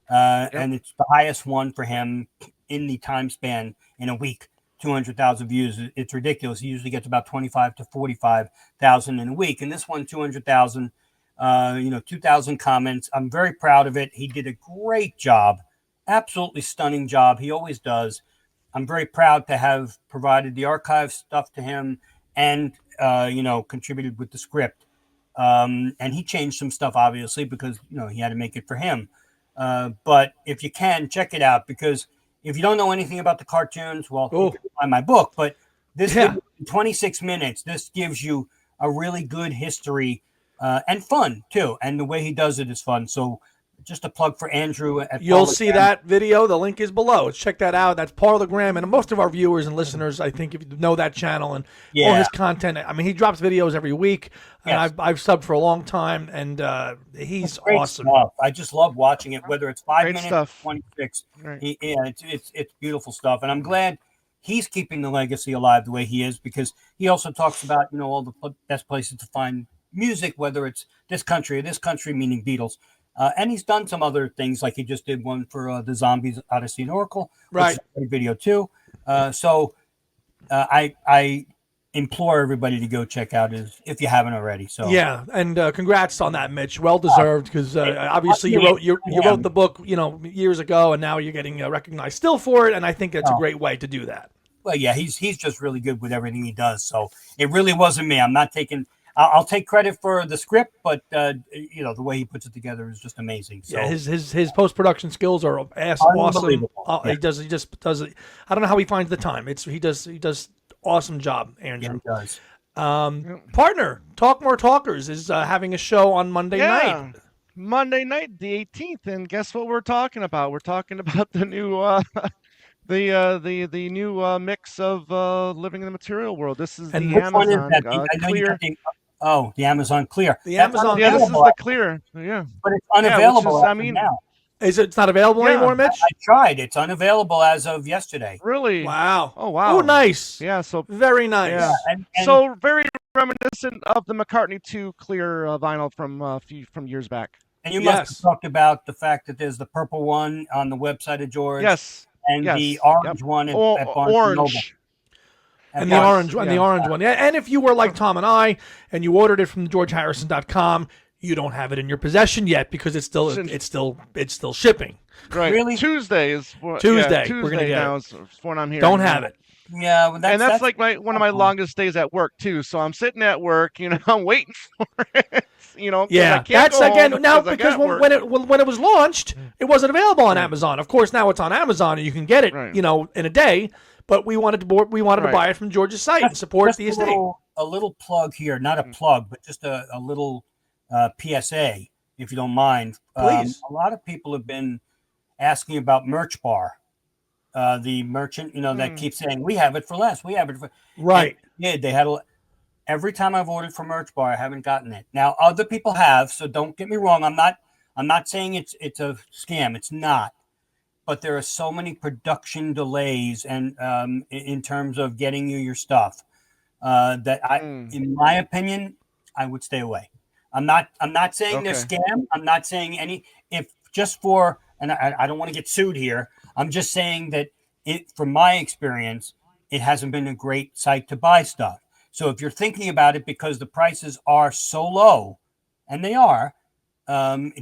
And it's the highest one for him in the time span in a week. 200,000 views. It's ridiculous. He usually gets about 25 to 45,000 in a week. And this one, 200,000, 2,000 comments. I'm very proud of it. He did a great job. Absolutely stunning job. He always does. I'm very proud to have provided the archive stuff to him and, contributed with the script. And he changed some stuff, obviously, because, he had to make it for him. But if you can, check it out, because if you don't know anything about the cartoons, well, you can find my book. But this 26 minutes, this gives you a really good history and fun, too. And the way he does it is fun. So just a plug for Andrew. You'll see that video. The link is below. Check that out. That's Parlogram. And most of our viewers and listeners, I think, if you know that channel and all his content. I mean, he drops videos every week. And I've subbed for a long time. And he's awesome. Stuff. I just love watching it, whether it's 5 minutes or 26. Right. It's beautiful stuff. And I'm glad he's keeping the legacy alive the way he is, because he also talks about, all the best places to find music, whether it's this country or this country, meaning Beatles. And he's done some other things, like he just did one for the Zombies Odyssey and Oracle, which is a great video too. So I implore everybody to go check out his, if you haven't already. So and congrats on that, Mitch. Well deserved, because obviously you wrote the book years ago, and now you're getting recognized still for it, and I think that's a great way to do that. Well, yeah, he's just really good with everything he does. So it really wasn't me. I'm not taking. I'll take credit for the script, but the way he puts it together is just amazing. So his post-production skills are awesome. He just does it. I don't know how he finds the time. He does awesome job, Andrew. Yeah, he does. Partner, Talk More Talkers is having a show on Monday night. Monday night, the 18th, and guess what we're talking about? We're talking about the new the new mix of Living in the Material World. This is And the Which one is Amazon that? I know you got Clear. the Amazon Clear. The That's Amazon Yeah, this Clear. is unavailable, the Clear. Yeah, but it's yeah, which unavailable is, as I of mean, now. It's not available yeah, anymore, Mitch? I tried. It's unavailable as of yesterday. really. Wow. Oh Oh, wow. nice. Yeah, so Very yeah, nice. And so very reminiscent of the McCartney 2 Clear vinyl from years back. and you must have Yes. talked about the fact that there's the purple one on the website of George Yes, and the yes, yep. orange one at Barnes and Noble. Orange. And the Yes, orange one, yeah. one. Yeah, and if you were like Tom and I, and you ordered it from georgeharrison.com, you don't have it in your possession yet because it's still shipping. Right. Really? Tuesday is what, Tuesday, Yeah, we're gonna Tuesday get now it. is when I'm here. Don't have it. Yeah, well, And that's like one of my longest days at work too. So I'm sitting at work, I'm waiting for it, 'cause I Yeah, can't that's go again home now I because got when, work. when it was launched, it wasn't available on Amazon. Of course, now it's on Amazon and you can get it, Right. in a day. But we wanted to Right. buy it from George's site and support just the estate. a little plug here, not a plug, but just a little PSA, if you don't mind. Please. A lot of people have been asking about Merch Bar, the merchant, that keeps saying we have it for less, we have it for Right. Yeah, they had every time I've ordered from Merch Bar, I haven't gotten it. Now other people have, so don't get me wrong. I'm not saying it's a scam. It's not. But there are so many production delays and in terms of getting you your stuff that in my opinion, I would stay away. I'm not saying they're Okay. scam. I'm not saying if just for, and I don't want to get sued here. I'm just saying that from my experience, it hasn't been a great site to buy stuff. So if you're thinking about it because the prices are so low, and they are,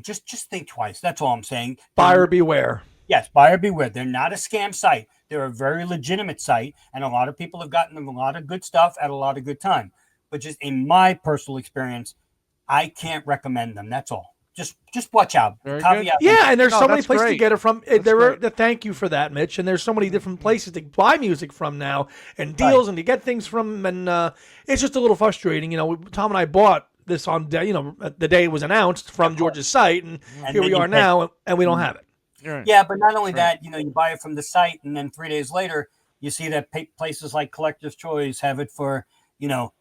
just think twice. That's all I'm saying. Buyer beware. Yes, buyer beware. They're not a scam site. They're a very legitimate site, and a lot of people have gotten them a lot of good stuff at a lot of good time. But just in my personal experience, I can't recommend them. That's all. Just watch out. Very Caveat. good. Yeah, and there's No, so many that's places to great. get it from. That's great. Thank you for that, Mitch. And there's so many different places to buy music from now, and deals, and to get things from. And it's just a little frustrating. Tom and I bought this on day, the day it was announced from George's site, and here we then are you pay- now, and we don't have it. Right. Yeah, but not only that, you buy it from the site, and then 3 days later, you see that places like Collector's Choice have it for,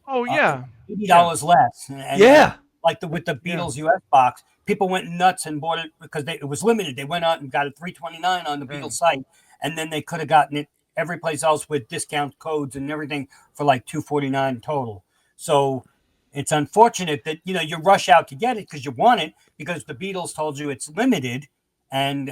Oh yeah. $80 less. And, Yeah. like with the Beatles US box, people went nuts and bought it because it was limited. They went out and got it $3.29 on the Beatles site, and then they could have gotten it every place else with discount codes and everything for like $2.49 total. So it's unfortunate that you rush out to get it because you want it because the Beatles told you it's limited, and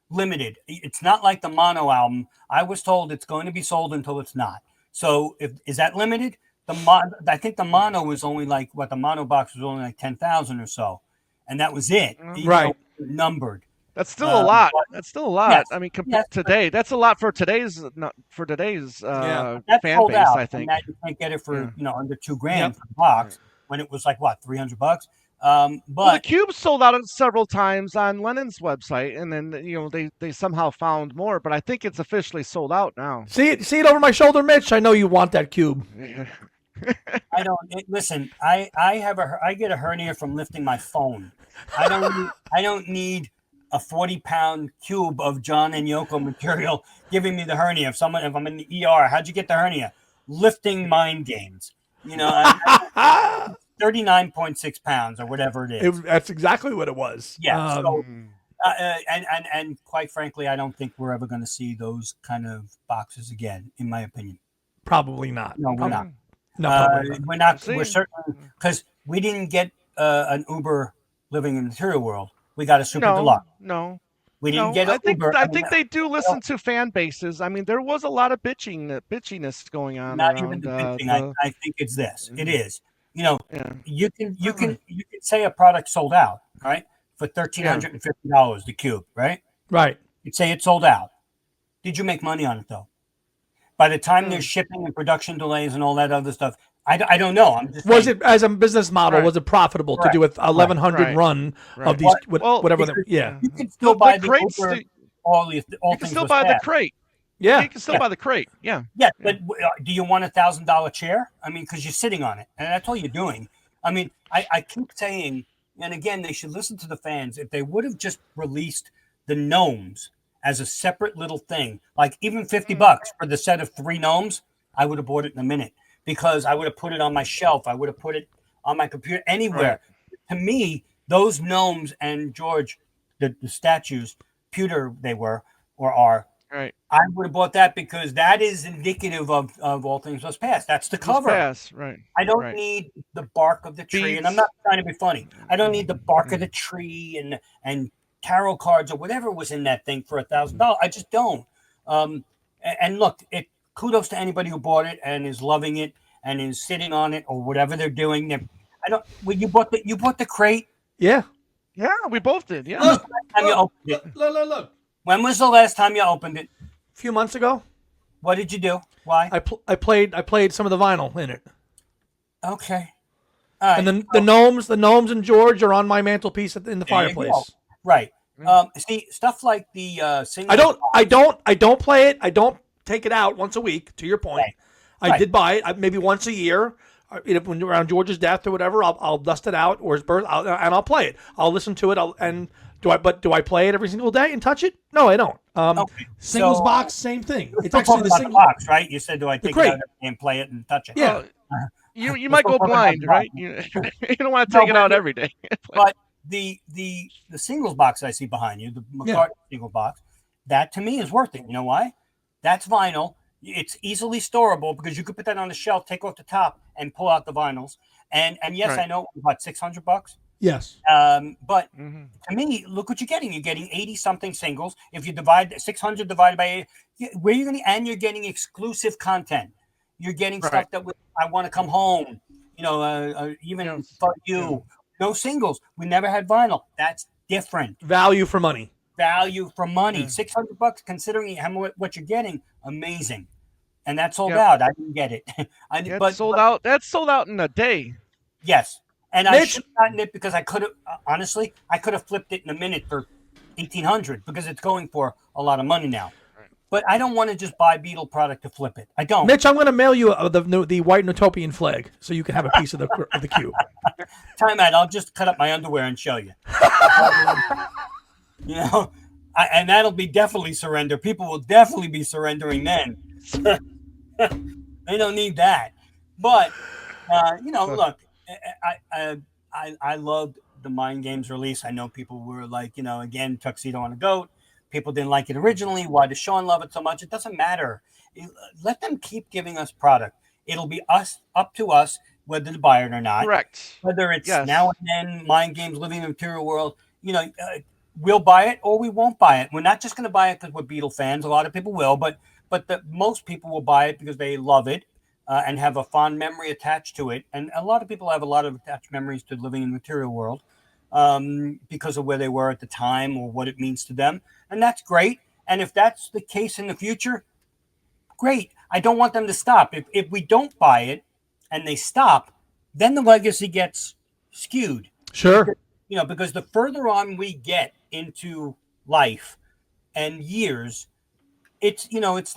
limited. It's not like the mono album. I was told it's going to be sold until it's not. So is that limited? I think the mono was only like the mono box was only like 10,000 or so, and that was it. Right. Numbered. That's still a lot. but- That's still a lot. Yes, I mean, compared today, that's a lot for today's That's fan sold base. out, I think. and that you can't get it for under $2,000 Yep. for the box when it was like what $300. Well, the But Cube sold out several times on Lennon's website, and then they somehow found more, but I think it's officially sold out now. See it over my shoulder, Mitch. I know you want that cube. I don't listen. I get a hernia from lifting my phone. I don't need a 40-pound cube of John and Yoko material giving me the hernia. If I'm in the ER, how'd you get the hernia? Lifting mind games. 39.6 pounds or whatever it is. That's exactly what it was. Yeah. And quite frankly, I don't think we're ever going to see those kind of boxes again, in my opinion. Probably not. No, we're not. No, probably not. We're not. See? We're certain because we didn't get an Uber Living in the Material World. We got a Super Deluxe. No. We didn't get I an think Uber. I think they do listen to fan bases. I mean, there was a lot of bitchiness going on. Not around, even the bitching. I think it's this. It is. Yeah. You can say a product sold out, right? For $1,350, the cube, right? Right. You'd say it sold out. Did you make money on it though? By the time there's shipping and production delays and all that other stuff, I don't know. I'm just Was saying. it as a business model? Right. Was it profitable to Correct. do a 1,100 Right. run Right. of these? Well, whatever. because- Yeah. You can still buy the crates. Uber. You All can things still was buy the fast. crate. Yeah. You can still buy the crate. Yeah. Yeah, but do you want $1,000 chair? I mean, because you're sitting on it, and that's all you're doing. I mean, I keep saying, And again, they should listen to the fans. If they would have just released the Gnomes as a separate little thing, like even $50 for the set of 3 Gnomes, I would have bought it in a minute, because I would have put it on my shelf. I would have put it on my computer, anywhere. To me, those Gnomes and George, the statues, pewter they were or are, Right. I would have bought that, because that is indicative of All Things Must Pass. That's the cover. Right. I don't Right. need the bark of the tree, and I'm Beads. not trying to be funny. I don't need the bark of the tree and tarot cards or whatever was in that thing for $1,000. I just don't. And look, kudos to anybody who bought it and is loving it and is sitting on it or whatever they're doing. I don't. When you bought the crate. Yeah. Yeah, we both did. Yeah. Look, You opened it. look. When was the last time you opened it? A few months ago, What did you do? Why? I played some of the vinyl in it. Okay. All right. And then the gnomes and George are on my mantelpiece in the There you fireplace. go. Right. See, stuff like the single. I don't play it. I don't take it out once a week. To your point, Right. I did buy it maybe once a year. When around George's death or whatever, I'll dust it out, or his birth, and I'll play it. I'll listen to it. Do I play it every single day and touch it? No, I don't. Okay. Singles So- box, same thing. It's We're actually talking the about single. box, right? You said, do I take it crate. out and play it and touch it? Yeah. You might go talking about blind, the right? box. You don't want to take it out every day. But the singles box I see behind you, the McCartney single box, that to me is worth it. You know why? That's vinyl. It's easily storable, because you could put that on the shelf, take off the top, and pull out the vinyls. And yes, Right. I know, about $600. Yes. But Mm-hmm. to me, look what you're getting. You're getting 80 something singles. If you divide 600 divided by 8, where you're going to, and you're getting exclusive content. You're getting Right. stuff that I want to come home. Even Yes. for you, no singles. We never had vinyl. That's different. Value for money. Value for money. Yeah. $600, considering what you're getting, amazing. And that sold Yep. out. I didn't get it. That's sold out. That's sold out in a day. Yes. And I Mitch- should have gotten it, because I could have, honestly, I could have flipped it in a minute for $1,800, because it's going for a lot of money now. Right. But I don't want to just buy Beatle product to flip it. I don't. Mitch, I'm going to mail you the white Utopian flag so you can have a piece of the cube. Time out. I'll just cut up my underwear and show you. And that'll be definitely surrender. People will definitely be surrendering then. They don't need that. But, look, I loved the Mind Games release. I know people were like, again, Tuxedo on a Goat. People didn't like it originally. Why does Sean love it so much? It doesn't matter. Let them keep giving us product. It'll be up to us whether to buy it or not. Correct. Whether it's Yes. now and then, Mind Games, Living in the Material World, we'll buy it or we won't buy it. We're not just going to buy it because we're Beatle fans. A lot of people will, but most people will buy it because they love it and have a fond memory attached to it. And a lot of people have a lot of attached memories to Living in the Material World because of where they were at the time or what it means to them. And that's great. And if that's the case in the future, great. I don't want them to stop. If we don't buy it and they stop, then the legacy gets skewed. Sure. Because the further on we get into life and years, it's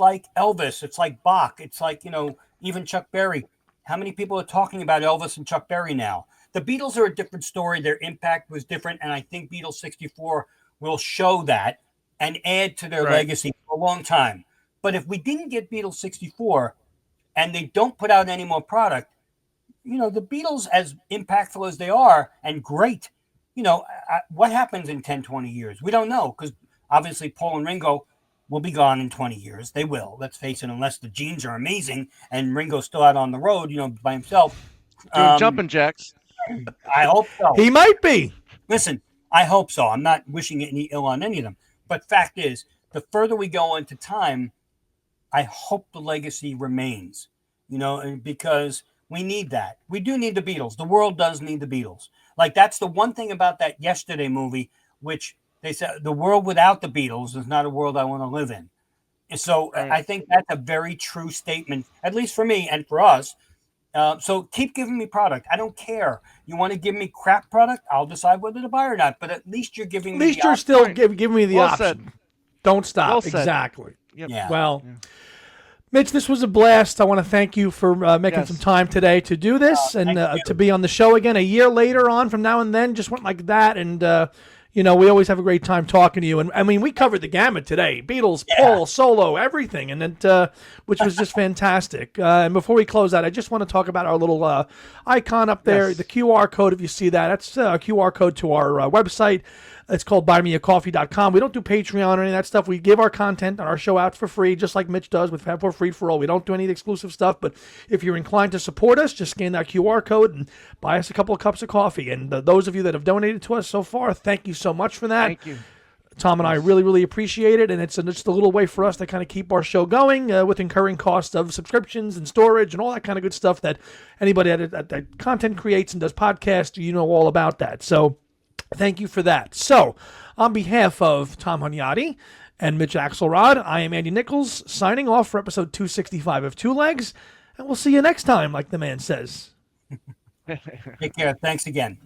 like Elvis, it's like Bach, it's like, even Chuck Berry. How many people are talking about Elvis and Chuck Berry now? The Beatles are a different story. Their impact was different. And I think Beatles 64 will show that and add to their legacy for a long time. But if we didn't get Beatles 64 and they don't put out any more product, the Beatles, as impactful as they are and great, what happens in 10, 20 years? We don't know, because obviously Paul and Ringo will be gone in 20 years. They will. Let's face it, unless the genes are amazing and Ringo's still out on the road, by himself. Doing jumping jacks. I hope so. He might be. Listen, I hope so. I'm not wishing any ill on any of them. But fact is, the further we go into time, I hope the legacy remains, because we need that. We do need the Beatles. The world does need the Beatles. Like, that's the one thing about that Yesterday movie, which they said, the world without the Beatles is not a world I want to live in. And so I think that's a very true statement, at least for me and for us. So keep giving me product. I don't care. You want to give me crap product? I'll decide whether to buy or not. But at least you're giving me. At least you're still giving me the Well option. said. Don't stop. Well said. Exactly. Yep. Yeah. Well, Mitch, this was a blast. I want to thank you for making some time today to do this and to be on the show again a year later on from now and then. Just went like that. And, we always have a great time talking to you. And, I mean, we covered the gamut today. Beatles, Paul, solo, everything, and which was just fantastic. And before we close out, I just want to talk about our little icon up there, the QR code, if you see that. That's a QR code to our website. It's called buymeacoffee.com. We don't do Patreon or any of that stuff. We give our content on our show out for free, just like Mitch does with For Free for All. We don't do any of the exclusive stuff, but if you're inclined to support us, just scan that QR code and buy us a couple of cups of coffee. And those of you that have donated to us so far, thank you so much for that. Thank you. Tom and I really, really appreciate it, and it's just a little way for us to kind of keep our show going with incurring costs of subscriptions and storage and all that kind of good stuff that anybody that content creates and does podcasts, all about that. So thank you for that. So, on behalf of Tom Hunyadi and Mitch Axelrod, I am Andy Nichols, signing off for episode 265 of Two Legs, and we'll see you next time, like the man says. Take care. Thanks again.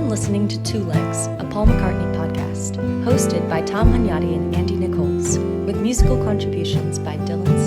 Listening to Two Legs, a Paul McCartney podcast, hosted by Tom Hunyadi and Andy Nichols, with musical contributions by Dylan